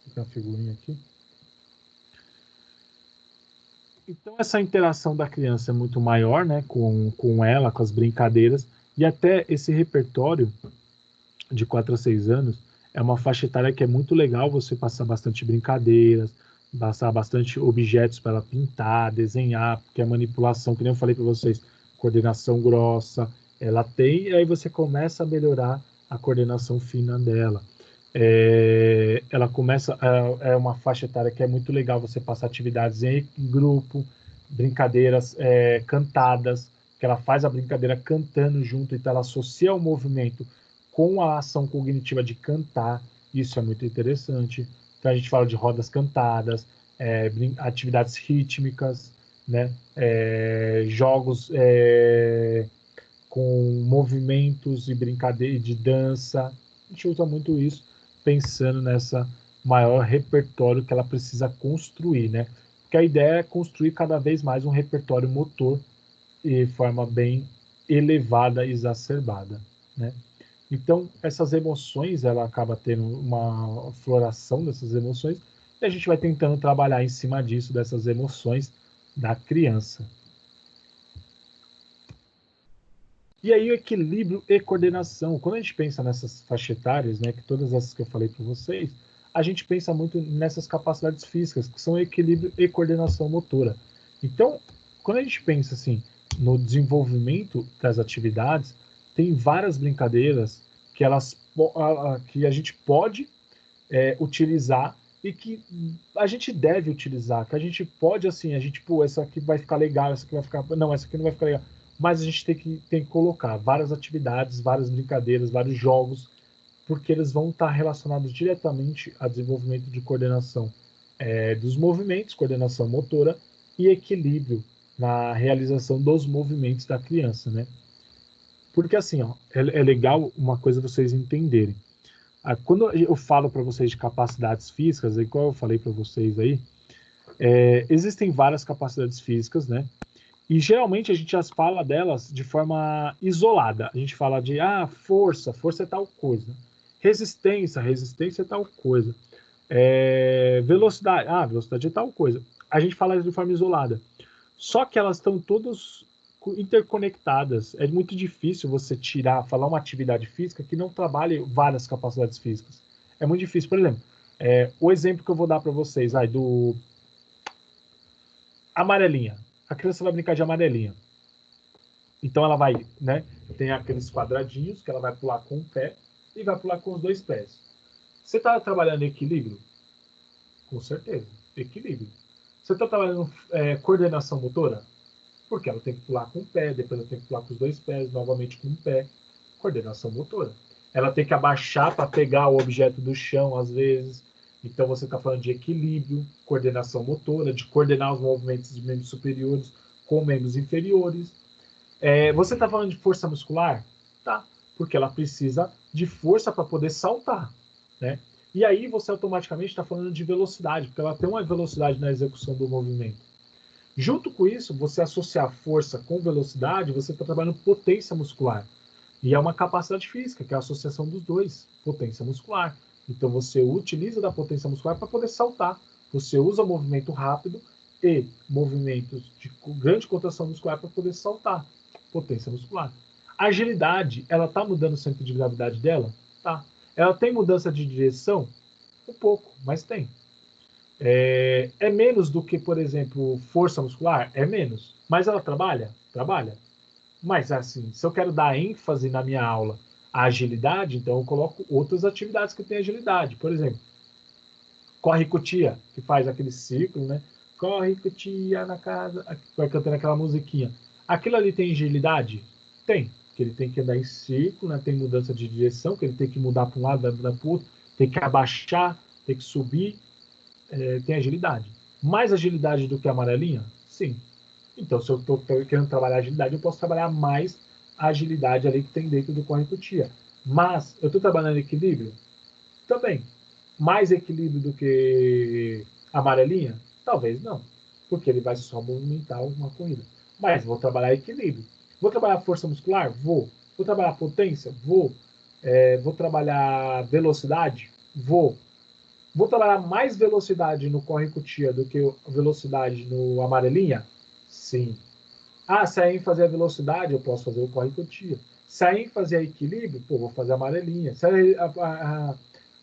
Deixa eu uma figurinha aqui. Então, essa interação da criança é muito maior, né, com ela, com as brincadeiras, e até esse repertório de 4 a 6 anos é uma faixa etária que é muito legal você passar bastante brincadeiras, passar bastante objetos para ela pintar, desenhar, porque a manipulação, que nem eu falei para vocês, coordenação grossa, ela tem, e aí você começa a melhorar a coordenação fina dela. Ela começa, é uma faixa etária que é muito legal você passar atividades em grupo, brincadeiras cantadas, que ela faz a brincadeira cantando junto, então ela associa o movimento com a ação cognitiva de cantar, isso é muito interessante. Então a gente fala de rodas cantadas, atividades rítmicas, né? Jogos com movimentos e brincadeira de dança. A gente usa muito isso pensando nessa maior repertório que ela precisa construir, né? Porque a ideia é construir cada vez mais um repertório motor de forma bem elevada, exacerbada, né? Então, essas emoções, ela acaba tendo uma floração dessas emoções e a gente vai tentando trabalhar em cima disso, dessas emoções da criança. E aí o equilíbrio e coordenação. Quando a gente pensa nessas faixas etárias, né, que todas essas que eu falei para vocês, a gente pensa muito nessas capacidades físicas, que são equilíbrio e coordenação motora. Então, quando a gente pensa assim no desenvolvimento das atividades, tem várias brincadeiras que a gente pode utilizar e que a gente deve utilizar, que a gente pode, assim, a gente, pô, essa aqui vai ficar legal, essa aqui vai ficar, não, essa aqui não vai ficar legal, mas a gente tem que colocar várias atividades, várias brincadeiras, vários jogos, porque eles vão estar relacionados diretamente a desenvolvimento de coordenação dos movimentos, coordenação motora e equilíbrio na realização dos movimentos da criança, né? Porque assim, ó, é legal uma coisa vocês entenderem. Quando eu falo para vocês de capacidades físicas, igual eu falei para vocês aí, existem várias capacidades físicas, né? E geralmente a gente já fala delas de forma isolada. A gente fala de força, força é tal coisa. Resistência é tal coisa. Velocidade, velocidade é tal coisa. A gente fala de forma isolada. Só que elas estão todas interconectadas. É muito difícil você falar uma atividade física que não trabalhe várias capacidades físicas. É muito difícil. Por exemplo, o exemplo que eu vou dar para vocês, do amarelinha. A criança vai brincar de amarelinha. Então ela vai, né? Tem aqueles quadradinhos que ela vai pular com o pé e vai pular com os dois pés. Você está trabalhando equilíbrio? Com certeza, equilíbrio. Você está trabalhando coordenação motora? Porque ela tem que pular com o pé, depois ela tem que pular com os dois pés, novamente com o pé. Coordenação motora. Ela tem que abaixar para pegar o objeto do chão, às vezes. Então você está falando de equilíbrio, coordenação motora, de coordenar os movimentos de membros superiores com membros inferiores. Você está falando de força muscular? Tá, porque ela precisa de força para poder saltar, né? E aí você automaticamente está falando de velocidade, porque ela tem uma velocidade na execução do movimento. Junto com isso, você associar força com velocidade, você está trabalhando potência muscular. E é uma capacidade física, que é a associação dos dois, potência muscular. Então você utiliza da potência muscular para poder saltar. Você usa movimento rápido e movimentos de grande contração muscular para poder saltar. Potência muscular. A agilidade, ela está mudando o centro de gravidade dela? Tá. Ela tem mudança de direção? Um pouco, mas tem. É menos do que, por exemplo, força muscular? É menos. Mas ela trabalha? Trabalha. Mas, assim, se eu quero dar ênfase na minha aula à agilidade, então eu coloco outras atividades que têm agilidade. Por exemplo, corre cutia, que faz aquele círculo, né? Corre cutia na casa, vai cantando aquela musiquinha. Aquilo ali tem agilidade? Tem. Que ele tem que andar em círculo, né? Tem mudança de direção, que ele tem que mudar para um lado, para o outro, tem que abaixar, tem que subir, tem agilidade. Mais agilidade do que a amarelinha? Sim. Então, se eu estou querendo trabalhar agilidade, eu posso trabalhar mais a agilidade ali que tem dentro do corre cutia. Mas, eu estou trabalhando equilíbrio? Também. Mais equilíbrio do que a amarelinha? Talvez não. Porque ele vai só movimentar uma corrida. Mas vou trabalhar equilíbrio. Vou trabalhar força muscular? Vou. Vou trabalhar potência? Vou. Vou trabalhar velocidade? Vou. Vou trabalhar mais velocidade no corre cutia do que velocidade no amarelinha? Sim. Se a ênfase é velocidade, eu posso fazer o corre cutia. Se a ênfase é equilíbrio, vou fazer a amarelinha. Se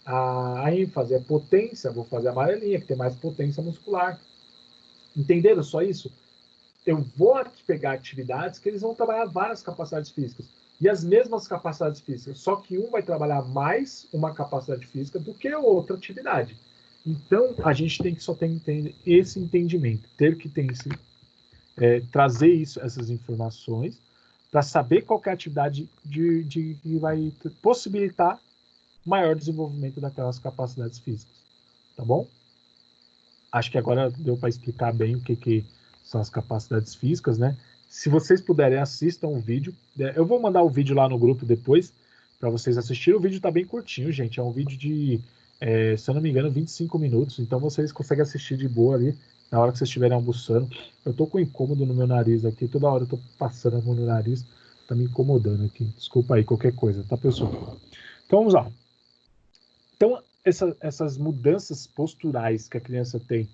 a ênfase é potência, vou fazer a amarelinha, que tem mais potência muscular. Entenderam só isso? Eu vou pegar atividades que eles vão trabalhar várias capacidades físicas.
e as mesmas capacidades físicas, só que um vai trabalhar mais uma capacidade física do que outra atividade. Então, a gente tem que só ter esse entendimento, trazer essas informações para saber qual é a atividade que vai possibilitar maior desenvolvimento daquelas capacidades físicas. Tá bom? Acho que agora deu para explicar bem o que são as capacidades físicas, né? Se vocês puderem, assistam o vídeo. Eu vou mandar o vídeo lá no grupo depois para vocês assistirem. O vídeo está bem curtinho, gente. É um vídeo de, se eu não me engano, 25 minutos. Então vocês conseguem assistir de boa ali na hora que vocês estiverem almoçando. Eu tô com incômodo no meu nariz aqui. Toda hora eu tô passando a mão no nariz. Tá me incomodando aqui. Desculpa aí qualquer coisa, tá, pessoal? Então vamos lá. Então, essas mudanças posturais que a criança tem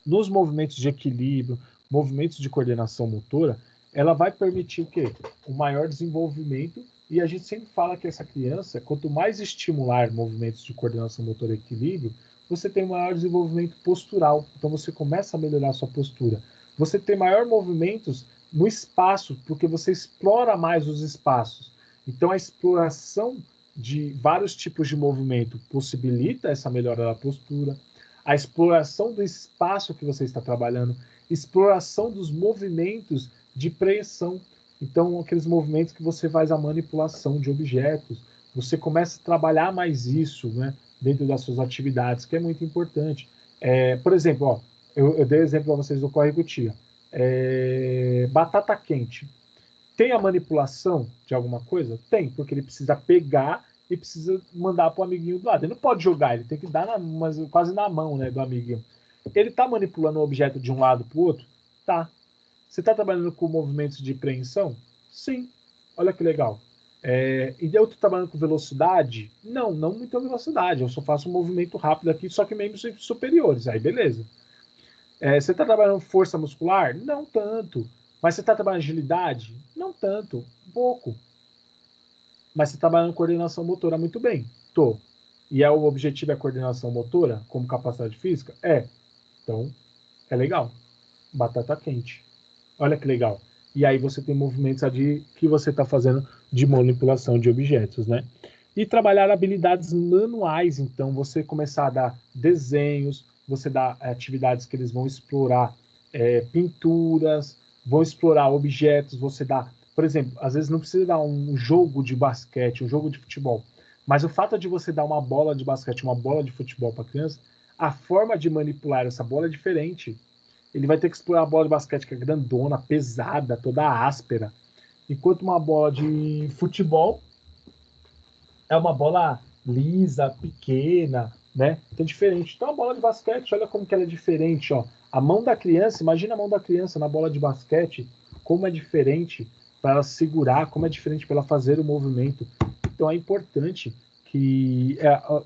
nos movimentos de equilíbrio, movimentos de coordenação motora, ela vai permitir o quê? Um maior desenvolvimento, e a gente sempre fala que essa criança, quanto mais estimular movimentos de coordenação motora e equilíbrio, você tem um maior desenvolvimento postural, então você começa a melhorar a sua postura. Você tem maior movimentos no espaço, porque você explora mais os espaços. Então a exploração de vários tipos de movimento possibilita essa melhora da postura, a exploração do espaço que você está trabalhando, exploração dos movimentos de preensão. Então, aqueles movimentos que você faz a manipulação de objetos, você começa a trabalhar mais isso, né, dentro das suas atividades, que é muito importante. Por exemplo, ó, eu dei exemplo para vocês do corre-cutia. Batata quente. Tem a manipulação de alguma coisa? Tem, porque ele precisa pegar e precisa mandar para o amiguinho do lado. Ele não pode jogar, ele tem que dar quase na mão, né, do amiguinho. Ele está manipulando o objeto de um lado para o outro? Tá. Você está trabalhando com movimentos de preensão? Sim. Olha que legal. E eu estou trabalhando com velocidade? Não muita velocidade. Eu só faço um movimento rápido aqui, só que membros superiores. Aí, beleza. Você está trabalhando força muscular? Não tanto. Mas você está trabalhando agilidade? Não tanto. Pouco. Mas você está trabalhando coordenação motora muito bem. Tô. E o objetivo é a coordenação motora, como capacidade física? Então, é legal. Batata quente. Olha que legal. E aí você tem movimentos que você está fazendo de manipulação de objetos, né? E trabalhar habilidades manuais. Então, você começar a dar desenhos, você dá atividades que eles vão explorar pinturas, vão explorar objetos, você dá... Por exemplo, às vezes não precisa dar um jogo de basquete, um jogo de futebol, mas o fato de você dar uma bola de basquete, uma bola de futebol para a criança, a forma de manipular essa bola é diferente. Ele vai ter que explorar a bola de basquete que é grandona, pesada, toda áspera, enquanto uma bola de futebol é uma bola lisa, pequena, né? Então é diferente. Então a bola de basquete, olha como que ela é diferente, ó. A mão da criança, imagina a mão da criança na bola de basquete, como é diferente para ela segurar, como é diferente para ela fazer o movimento. Então é importante que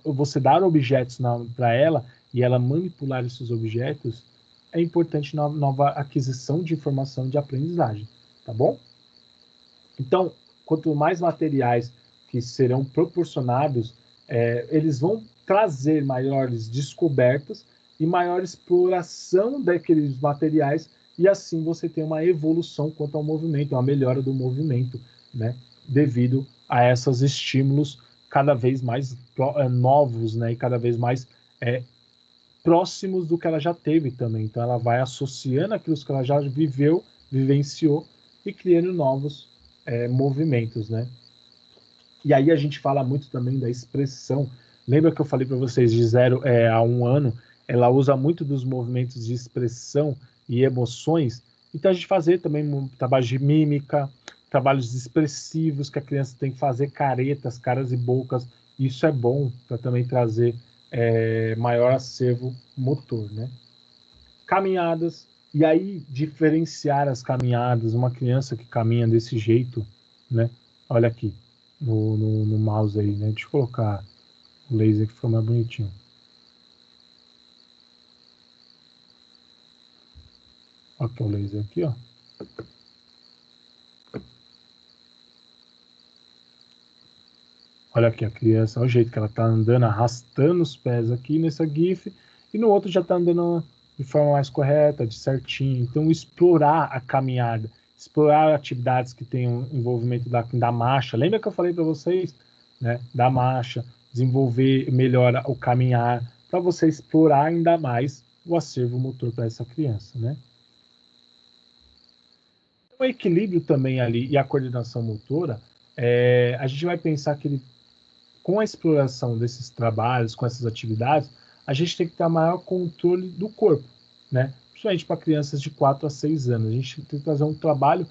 você dar objetos para ela e ela manipular esses objetos, é importante na nova aquisição de informação de aprendizagem, tá bom? Então, quanto mais materiais que serão proporcionados, eles vão trazer maiores descobertas e maior exploração daqueles materiais, e assim você tem uma evolução quanto ao movimento, uma melhora do movimento, né? Devido a esses estímulos cada vez mais novos, né? E cada vez mais próximos do que ela já teve também. Então ela vai associando aquilo que ela já vivenciou e criando novos movimentos, né? E aí a gente fala muito também da expressão. Lembra que eu falei para vocês de 0 a 1 ano, ela usa muito dos movimentos de expressão e emoções. Então a gente fazer também trabalhos de mímica, trabalhos expressivos que a criança tem que fazer caretas, caras e bocas. Isso é bom para também trazer maior acervo motor, né? Caminhadas, e aí diferenciar as caminhadas, uma criança que caminha desse jeito, né? Olha aqui, no mouse aí, né? Deixa eu colocar o laser que ficou mais bonitinho. Olha que é o laser aqui, ó. Olha aqui a criança, olha o jeito que ela tá andando, arrastando os pés aqui nessa GIF, e no outro já tá andando de forma mais correta, de certinho. Então, explorar a caminhada,
explorar atividades que tenham envolvimento da marcha. Lembra que eu falei para vocês, né, da marcha, desenvolver melhor o caminhar, para você explorar ainda mais o acervo motor para essa criança, né? O equilíbrio também ali e a coordenação motora, a gente vai pensar que ele, com a exploração desses trabalhos, com essas atividades, a gente tem que ter maior controle do corpo, né? Principalmente para crianças de 4 a 6 anos. A gente tem que fazer um trabalho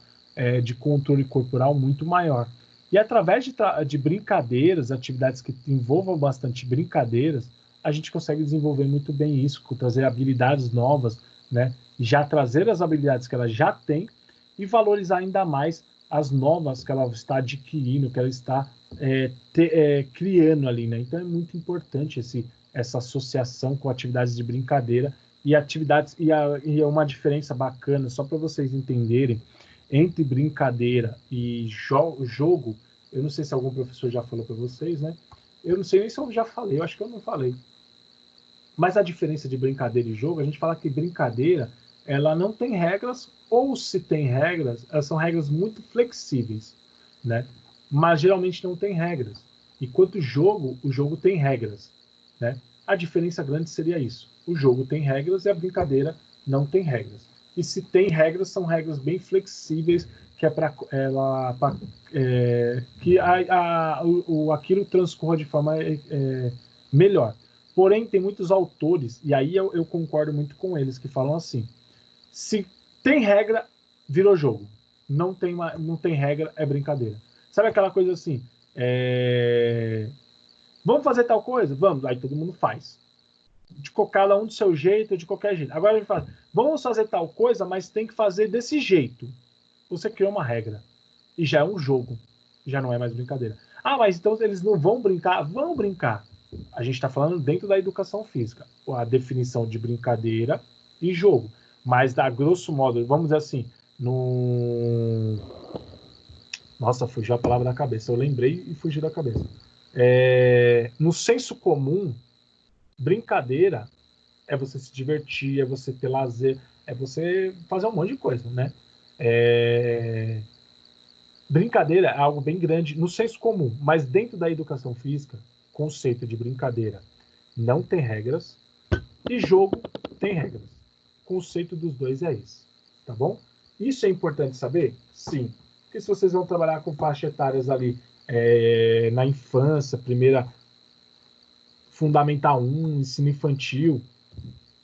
de controle corporal muito maior. E através de brincadeiras, atividades que envolvam bastante brincadeiras, a gente consegue desenvolver muito bem isso, trazer habilidades novas, né? Já trazer as habilidades que ela já tem e valorizar ainda mais as novas que ela está adquirindo, que ela está criando ali, né? Então é muito importante essa associação com atividades de brincadeira e atividades e é uma diferença bacana só para vocês entenderem entre brincadeira e jogo. Eu não sei se algum professor já falou para vocês, né? Eu não sei nem se eu já falei, eu acho que eu não falei. Mas a diferença de brincadeira e jogo, a gente fala que brincadeira ela não tem regras, ou se tem regras, elas são regras muito flexíveis, né? Mas geralmente não tem regras. Enquanto o jogo tem regras, né? A diferença grande seria isso. O jogo tem regras e a brincadeira não tem regras. E se tem regras, são regras bem flexíveis, que é para que aquilo transcorra de forma melhor. Porém, tem muitos autores, e aí eu concordo muito com eles, que falam assim: se tem regra, virou jogo. Não tem regra, é brincadeira. Sabe aquela coisa assim? Vamos fazer tal coisa? Vamos. Aí todo mundo faz. De cada um do seu jeito, de qualquer jeito. Agora a gente fala, vamos fazer tal coisa, mas tem que fazer desse jeito. Você criou uma regra. E já é um jogo. Já não é mais brincadeira. Ah, mas então eles não vão brincar? Vão brincar. A gente está falando dentro da educação física. A definição de brincadeira e jogo. Mas, a grosso modo, vamos dizer assim, Nossa, fugiu a palavra da cabeça. Eu lembrei e fugiu da cabeça. No senso comum, brincadeira é você se divertir, é você ter lazer, é você fazer um monte de coisa, né? Brincadeira é algo bem grande no senso comum, mas dentro da educação física, conceito de brincadeira não tem regras e jogo tem regras. O conceito dos dois é esse, tá bom? Isso é importante saber? Sim. Porque se vocês vão trabalhar com faixas etárias ali na infância, primeira Fundamental 1, ensino infantil,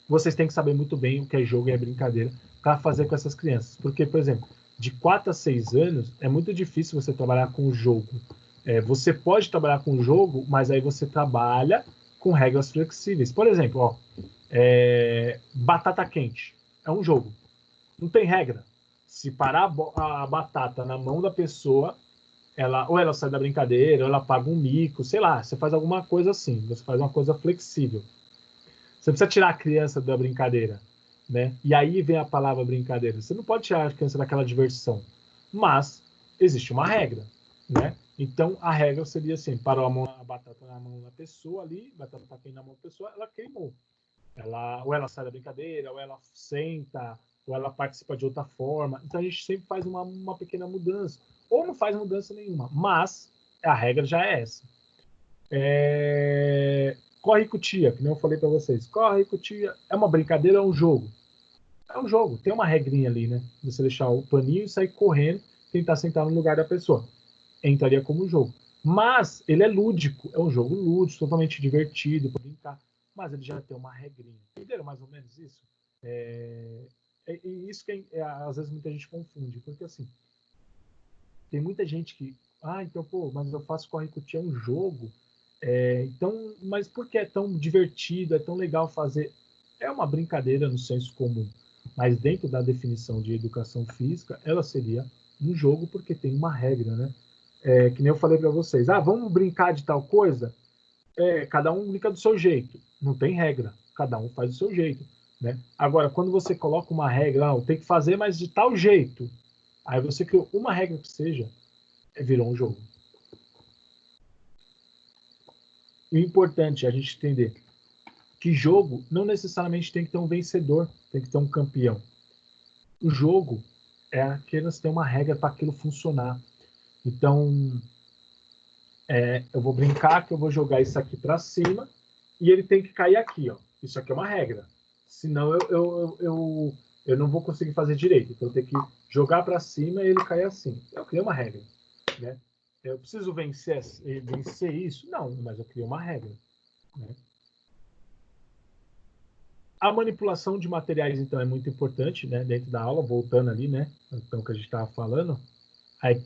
vocês têm que saber muito bem o que é jogo e é brincadeira para fazer com essas crianças. Porque, por exemplo, de 4 a 6 anos, é muito difícil você trabalhar com o jogo. Você pode trabalhar com o jogo, mas aí você trabalha com regras flexíveis. Por exemplo, batata quente é um jogo. Não tem regra. Se parar a batata na mão da pessoa, ou ela sai da brincadeira, ou ela paga um mico, sei lá, você faz alguma coisa assim, você faz uma coisa flexível. Você precisa tirar a criança da brincadeira, né? E aí vem a palavra brincadeira. Você não pode tirar a criança daquela diversão, mas existe uma regra, né? Então a regra seria assim: parou a batata na mão da pessoa ali, batata tá na mão da pessoa, ela queimou. Ou ela sai da brincadeira, ou ela senta, ou ela participa de outra forma. Então a gente sempre faz uma pequena mudança, ou não faz mudança nenhuma, mas a regra já é essa. Corre com tia, que nem eu falei para vocês. Corre com tia. É uma brincadeira, é um jogo? É um jogo, tem uma regrinha ali, né? Você deixar o paninho e sair correndo, tentar sentar no lugar da pessoa. Entraria como jogo. Mas ele é lúdico, é um jogo lúdico, totalmente divertido para brincar. Mas ele já tem uma regrinha. Entenderam mais ou menos isso? E isso que às vezes muita gente confunde, porque assim, tem muita gente que, então, pô, mas eu faço corre com tia, é um jogo. Então, mas por que é tão divertido, é tão legal fazer? É uma brincadeira no senso comum, mas dentro da definição de educação física, ela seria um jogo porque tem uma regra, né? Que nem eu falei para vocês, vamos brincar de tal coisa? Cada um brinca do seu jeito, não tem regra, cada um faz do seu jeito, né? Agora, quando você coloca uma regra, tem que fazer, mas de tal jeito, aí você criou uma regra que seja, virou um jogo. E o importante é a gente entender que jogo não necessariamente tem que ter um vencedor, tem que ter um campeão. O jogo
é apenas ter uma regra para aquilo funcionar. Então, eu vou brincar que eu vou jogar isso aqui para cima e ele tem que cair aqui, ó. Isso aqui é uma regra. Senão eu não vou conseguir fazer direito. Então eu tenho que jogar para cima e ele cair assim. Eu criei uma regra, né? Eu preciso vencer isso? Não, mas eu criei uma regra, né? A manipulação de materiais, então, é muito importante, né? Dentro da aula, voltando ali, né? Então, que a gente estava falando,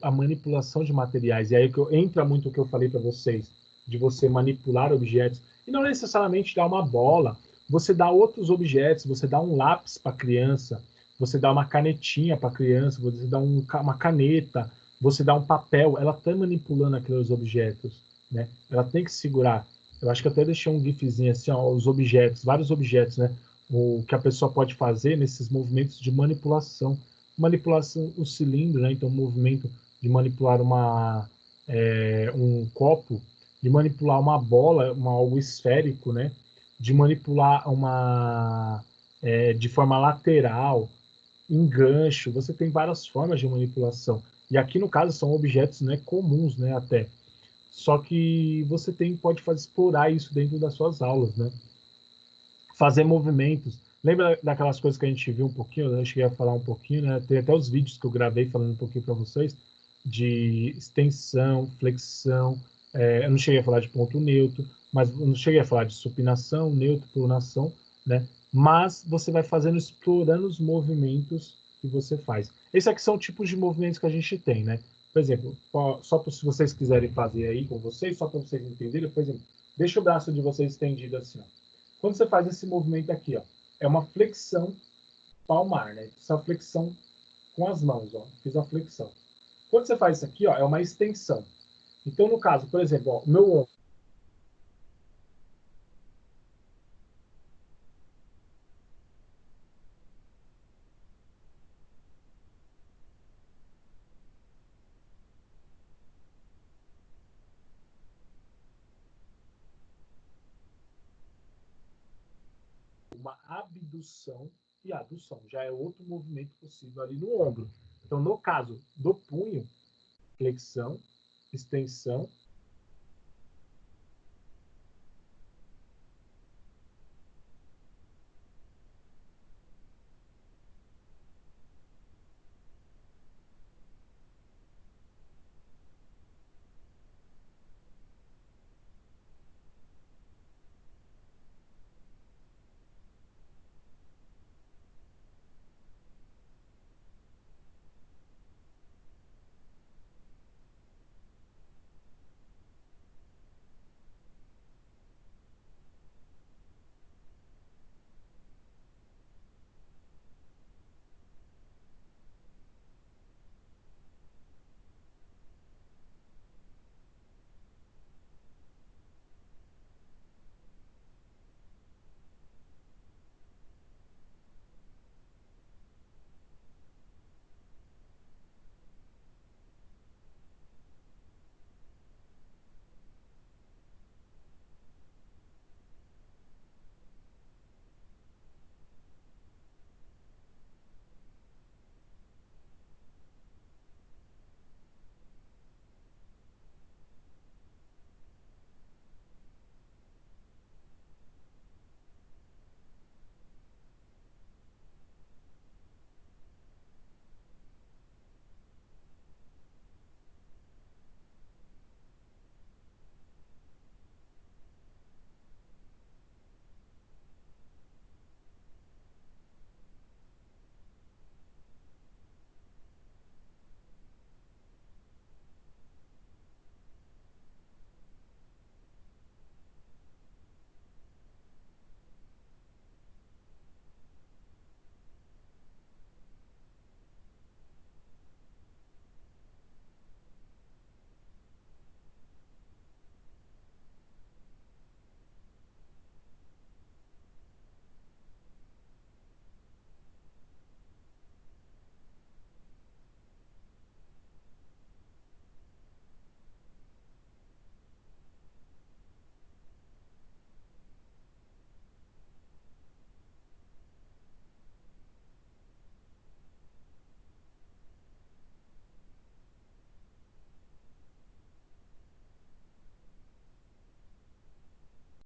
a manipulação de materiais. E aí que entra muito o que eu falei para vocês, de você manipular objetos. E não necessariamente dar uma bola. Você dá outros objetos, você dá um lápis para a criança, você dá uma canetinha para a criança, você dá uma caneta, você dá um papel. Ela está manipulando aqueles objetos, né? Ela tem que segurar. Eu acho que até deixei um gifzinho assim, ó, os objetos, vários objetos, né? O que a pessoa pode fazer nesses movimentos de manipulação. Manipulação, o cilindro, né? Então, o movimento de manipular um copo, de manipular uma bola, algo esférico, né? De manipular de forma lateral, engancho. Você tem várias formas de manipulação. E aqui, no caso, são objetos, né, comuns, né, até. Só que você pode explorar isso dentro das suas aulas, né? Fazer movimentos. Lembra daquelas coisas que a gente viu um pouquinho? Eu cheguei a falar um pouquinho, né? Tem até os vídeos que eu gravei falando um pouquinho para vocês de extensão, flexão. Eu não cheguei a falar de ponto neutro, mas eu não cheguei a falar de supinação, neutro, pronação, né? Mas você vai fazendo, explorando os movimentos que você faz. Esses aqui são tipos de movimentos que a gente tem, né? Por exemplo, só se vocês quiserem fazer aí com vocês, só para vocês entenderem, por exemplo, deixa o braço de vocês estendido assim, ó. Quando você faz esse movimento aqui, ó, é uma flexão palmar, né? Essa flexão com as mãos, ó. Fiz uma flexão. Quando você faz isso aqui, ó, é uma extensão. Então, no caso, por exemplo, ó, meu ombro, uma abdução e adução. Já é outro movimento possível ali no ombro. Então, no caso do punho, flexão, extensão.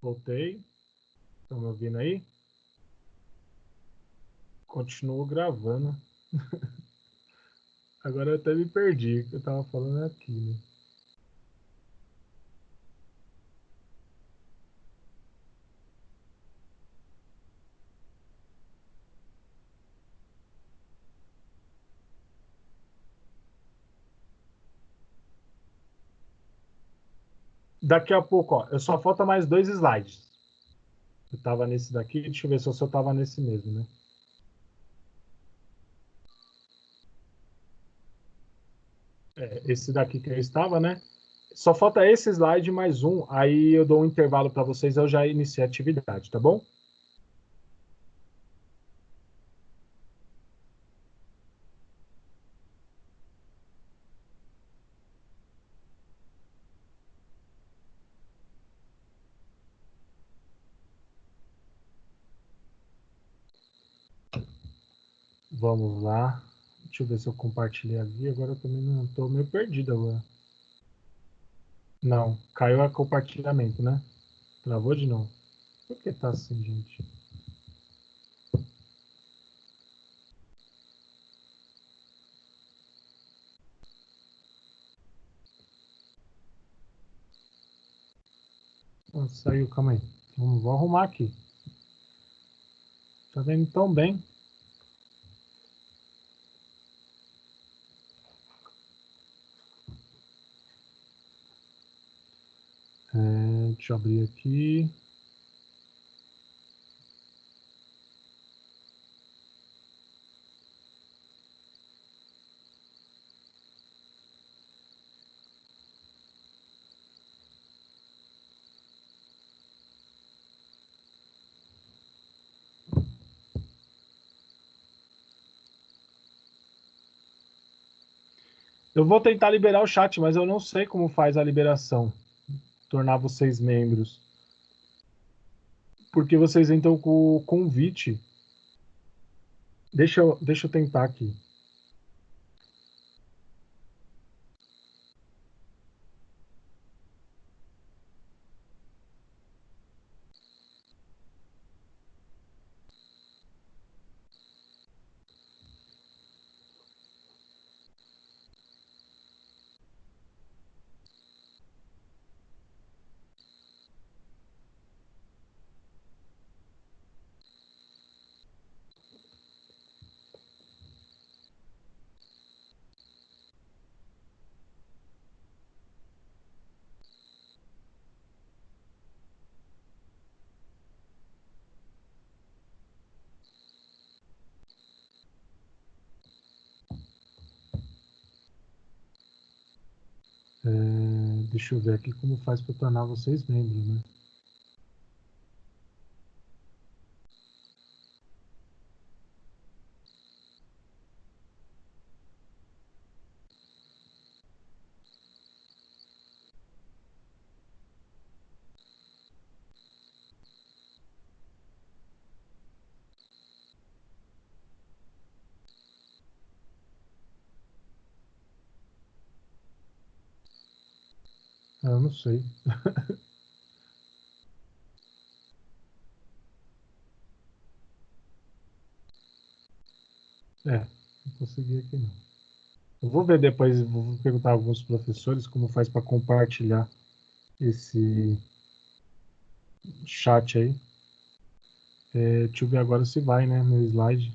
Voltei. Estão me ouvindo aí? Continuo gravando. Agora eu até me perdi o que eu estava falando aqui, né? Daqui a pouco, ó, só falta mais 2 slides. Eu estava nesse daqui, deixa eu ver se eu estava nesse mesmo, né? Esse daqui que eu estava, né? Só falta esse slide mais um, aí eu dou um intervalo para vocês, eu já iniciei a atividade, tá bom? Vamos lá. Deixa eu ver se eu compartilhei aqui. Agora eu também não estou meio perdido agora. Não, caiu o compartilhamento, né? Travou de novo. Por que tá assim, gente? Ah, saiu, calma aí. Vou arrumar aqui. Tá vendo tão bem? Deixa eu abrir aqui. Eu vou tentar liberar o chat, mas eu não sei como faz a liberação. Tornar vocês membros. Porque vocês entram com o convite. Deixa eu tentar aqui. Deixa eu ver aqui como faz para tornar vocês membros, né? Eu não sei. Não consegui aqui não. Eu vou ver depois, vou perguntar a alguns professores como faz para compartilhar esse chat aí. Deixa eu ver agora se vai, né? Meu slide.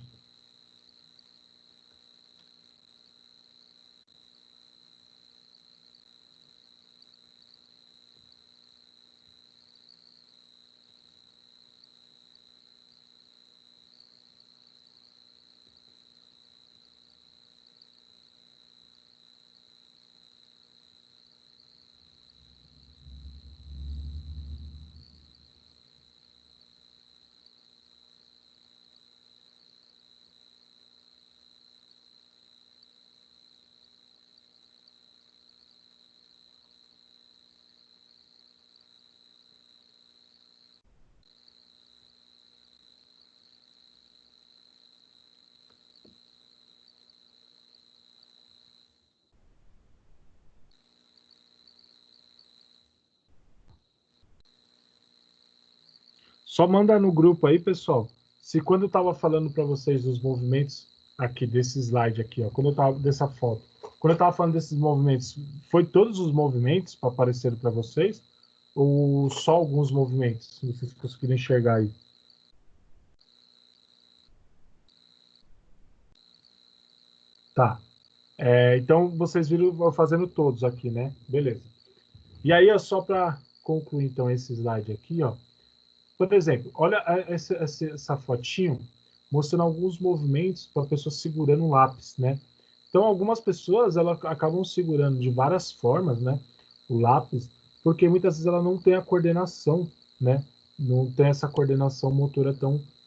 Só manda no grupo aí, pessoal. Se quando eu estava falando para vocês dos movimentos aqui desse slide aqui, ó, quando eu tava dessa foto, quando eu estava falando desses movimentos, foi todos os movimentos para aparecer para vocês ou só alguns movimentos? Se vocês conseguirem enxergar aí. Tá. Então vocês viram eu fazendo todos aqui, né? Beleza. E aí, só para concluir então esse slide aqui, ó. Por exemplo, olha essa fotinho mostrando alguns movimentos para a pessoa segurando o lápis, né? Então, algumas pessoas elas acabam segurando de várias formas, né? O lápis, porque muitas vezes ela não tem a coordenação, né? Não tem essa coordenação motora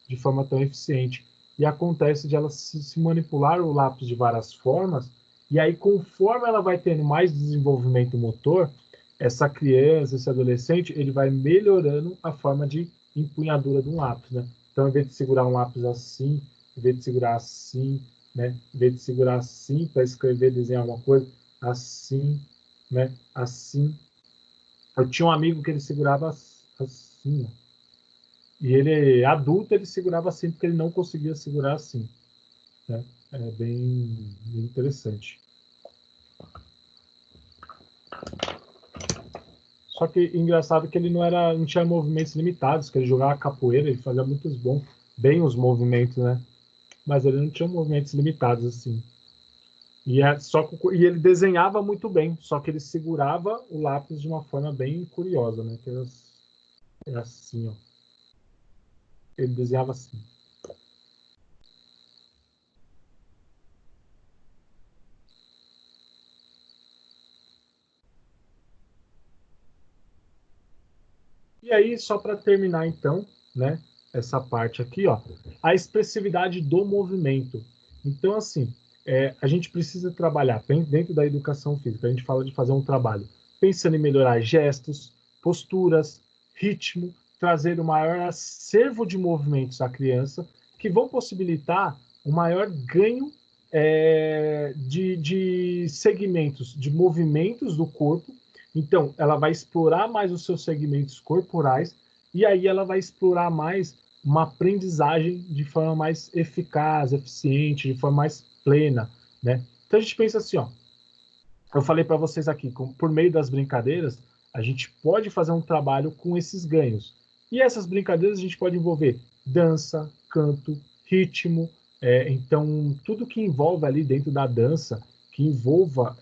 de forma tão eficiente. E acontece de ela se manipular o lápis de várias formas, e aí, conforme ela vai tendo mais desenvolvimento motor, essa criança, esse adolescente, ele vai melhorando a forma de empunhadura de um lápis, né? Então, em vez de segurar um lápis assim, em vez de segurar assim, né? Em vez de segurar assim para escrever, desenhar alguma coisa, assim, né? Assim. Eu tinha um amigo que ele segurava assim, ó. E ele, adulto, ele segurava assim porque ele não conseguia segurar assim, né? É bem interessante. Só que engraçado que ele não tinha movimentos limitados, que ele jogava capoeira, ele fazia bem os movimentos, né? Mas ele não tinha movimentos limitados assim. E ele desenhava muito bem, só que ele segurava o lápis de uma forma bem curiosa, né? Que era assim, ó. Ele desenhava assim. E aí, só para terminar então, né? Essa parte aqui, ó, a expressividade do movimento. Então, assim, a gente precisa trabalhar dentro da educação física. A gente fala de fazer um trabalho pensando em melhorar gestos, posturas, ritmo, trazer o maior acervo de movimentos à criança, que vão possibilitar um maior ganho de segmentos, de movimentos do corpo. Então, ela vai explorar mais os seus segmentos corporais e aí ela vai explorar mais uma aprendizagem de forma mais eficaz, eficiente, de forma mais plena, né? Então a gente pensa assim, ó, eu falei para vocês aqui, por meio das brincadeiras, a gente pode fazer um trabalho com esses ganhos. E essas brincadeiras a gente pode envolver dança, canto, ritmo, então tudo que envolve ali dentro da dança, que envolva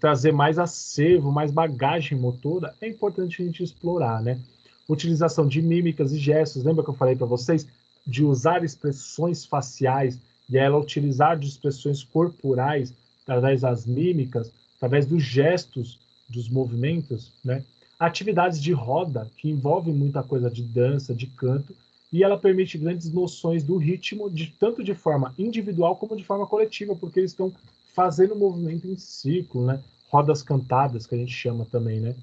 trazer mais acervo, mais bagagem motora, é importante a gente explorar, né? Utilização de mímicas e gestos, lembra que eu falei para vocês de usar expressões faciais e ela utilizar de expressões corporais através das mímicas, através dos gestos, dos movimentos, né? Atividades de roda, que envolvem muita coisa de dança, de canto, e ela permite grandes noções do ritmo, tanto de forma individual como de forma coletiva, porque eles estão fazendo movimento em círculo, né? Rodas cantadas, que a gente chama também, né?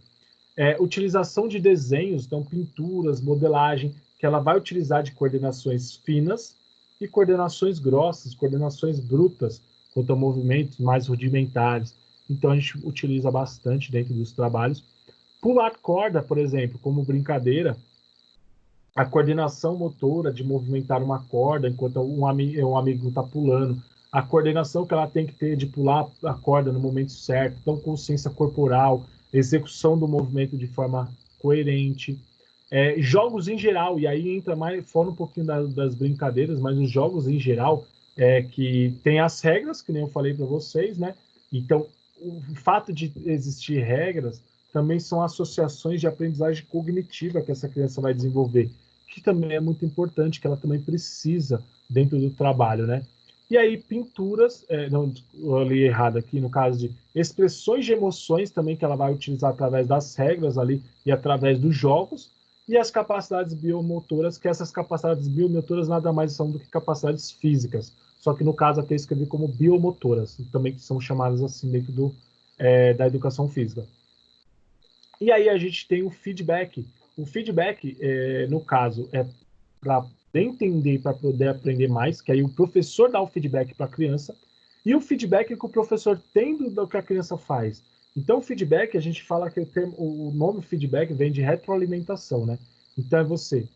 Utilização de desenhos, então pinturas, modelagem, que ela vai utilizar de coordenações finas e coordenações grossas, coordenações brutas, quanto a movimentos mais rudimentares. Então a gente utiliza bastante dentro dos trabalhos. Pular corda, por exemplo, como brincadeira, a coordenação motora de movimentar uma corda enquanto um amigo está pulando, a coordenação que ela tem que ter de pular a corda no momento certo, então consciência corporal, execução do movimento de forma coerente, jogos em geral, e aí entra mais fora um pouquinho das brincadeiras, mas os jogos em geral, que tem as regras, que nem eu falei para vocês, né? Então, o fato de existir regras também são associações de aprendizagem cognitiva que essa criança vai desenvolver, que também é muito importante, que ela também precisa dentro do trabalho, né? E aí, pinturas, não, eu li errado aqui, no caso de expressões de emoções também, que ela vai utilizar através das regras ali e através dos jogos, e as capacidades biomotoras, que essas capacidades biomotoras nada mais são do que capacidades físicas, só que no caso aqui eu escrevi como biomotoras, também que são chamadas assim dentro da educação física. E aí a gente tem o feedback. O feedback, no caso, é para entender, para poder aprender mais, que aí o professor dá o feedback para a criança, e o feedback que o professor tem do que a criança faz. Então, o feedback, a gente fala que o nome feedback vem de retroalimentação, né? Então é você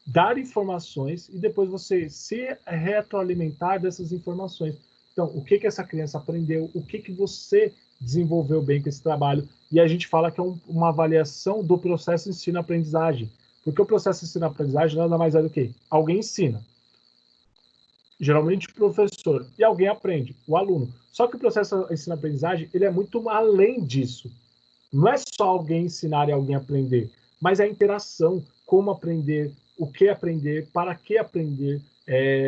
dar informações e depois você se retroalimentar dessas informações. Então, o que essa criança aprendeu, o que você desenvolveu bem com esse trabalho, e a gente fala que é uma avaliação do processo ensino-aprendizagem, porque o processo ensino-aprendizagem nada mais é do que alguém ensina, geralmente o professor, e alguém aprende, o aluno. Só que o processo ensino-aprendizagem ele é muito além disso. Não é só alguém ensinar e alguém aprender, mas a interação, como aprender, o que aprender, para que aprender,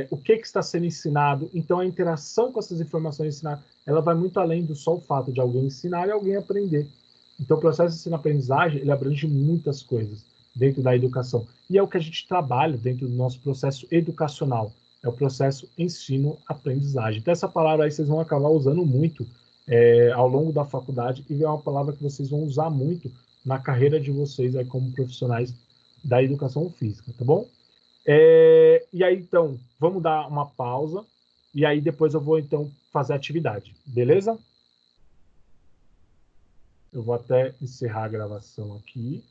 o que está sendo ensinado. Então, a interação com essas informações ensinadas, ela vai muito além do só o fato de alguém ensinar e alguém aprender. Então, o processo de ensino-aprendizagem, ele abrange muitas coisas dentro da educação. E é o que a gente trabalha dentro do nosso processo educacional. É o processo ensino-aprendizagem. Então, essa palavra aí vocês vão acabar usando muito ao longo da faculdade e é uma palavra que vocês vão usar muito na carreira de vocês aí como profissionais da educação física, tá bom? E aí, então, vamos dar uma pausa e aí depois eu vou, então, fazer a atividade, beleza? Eu vou até encerrar a gravação aqui.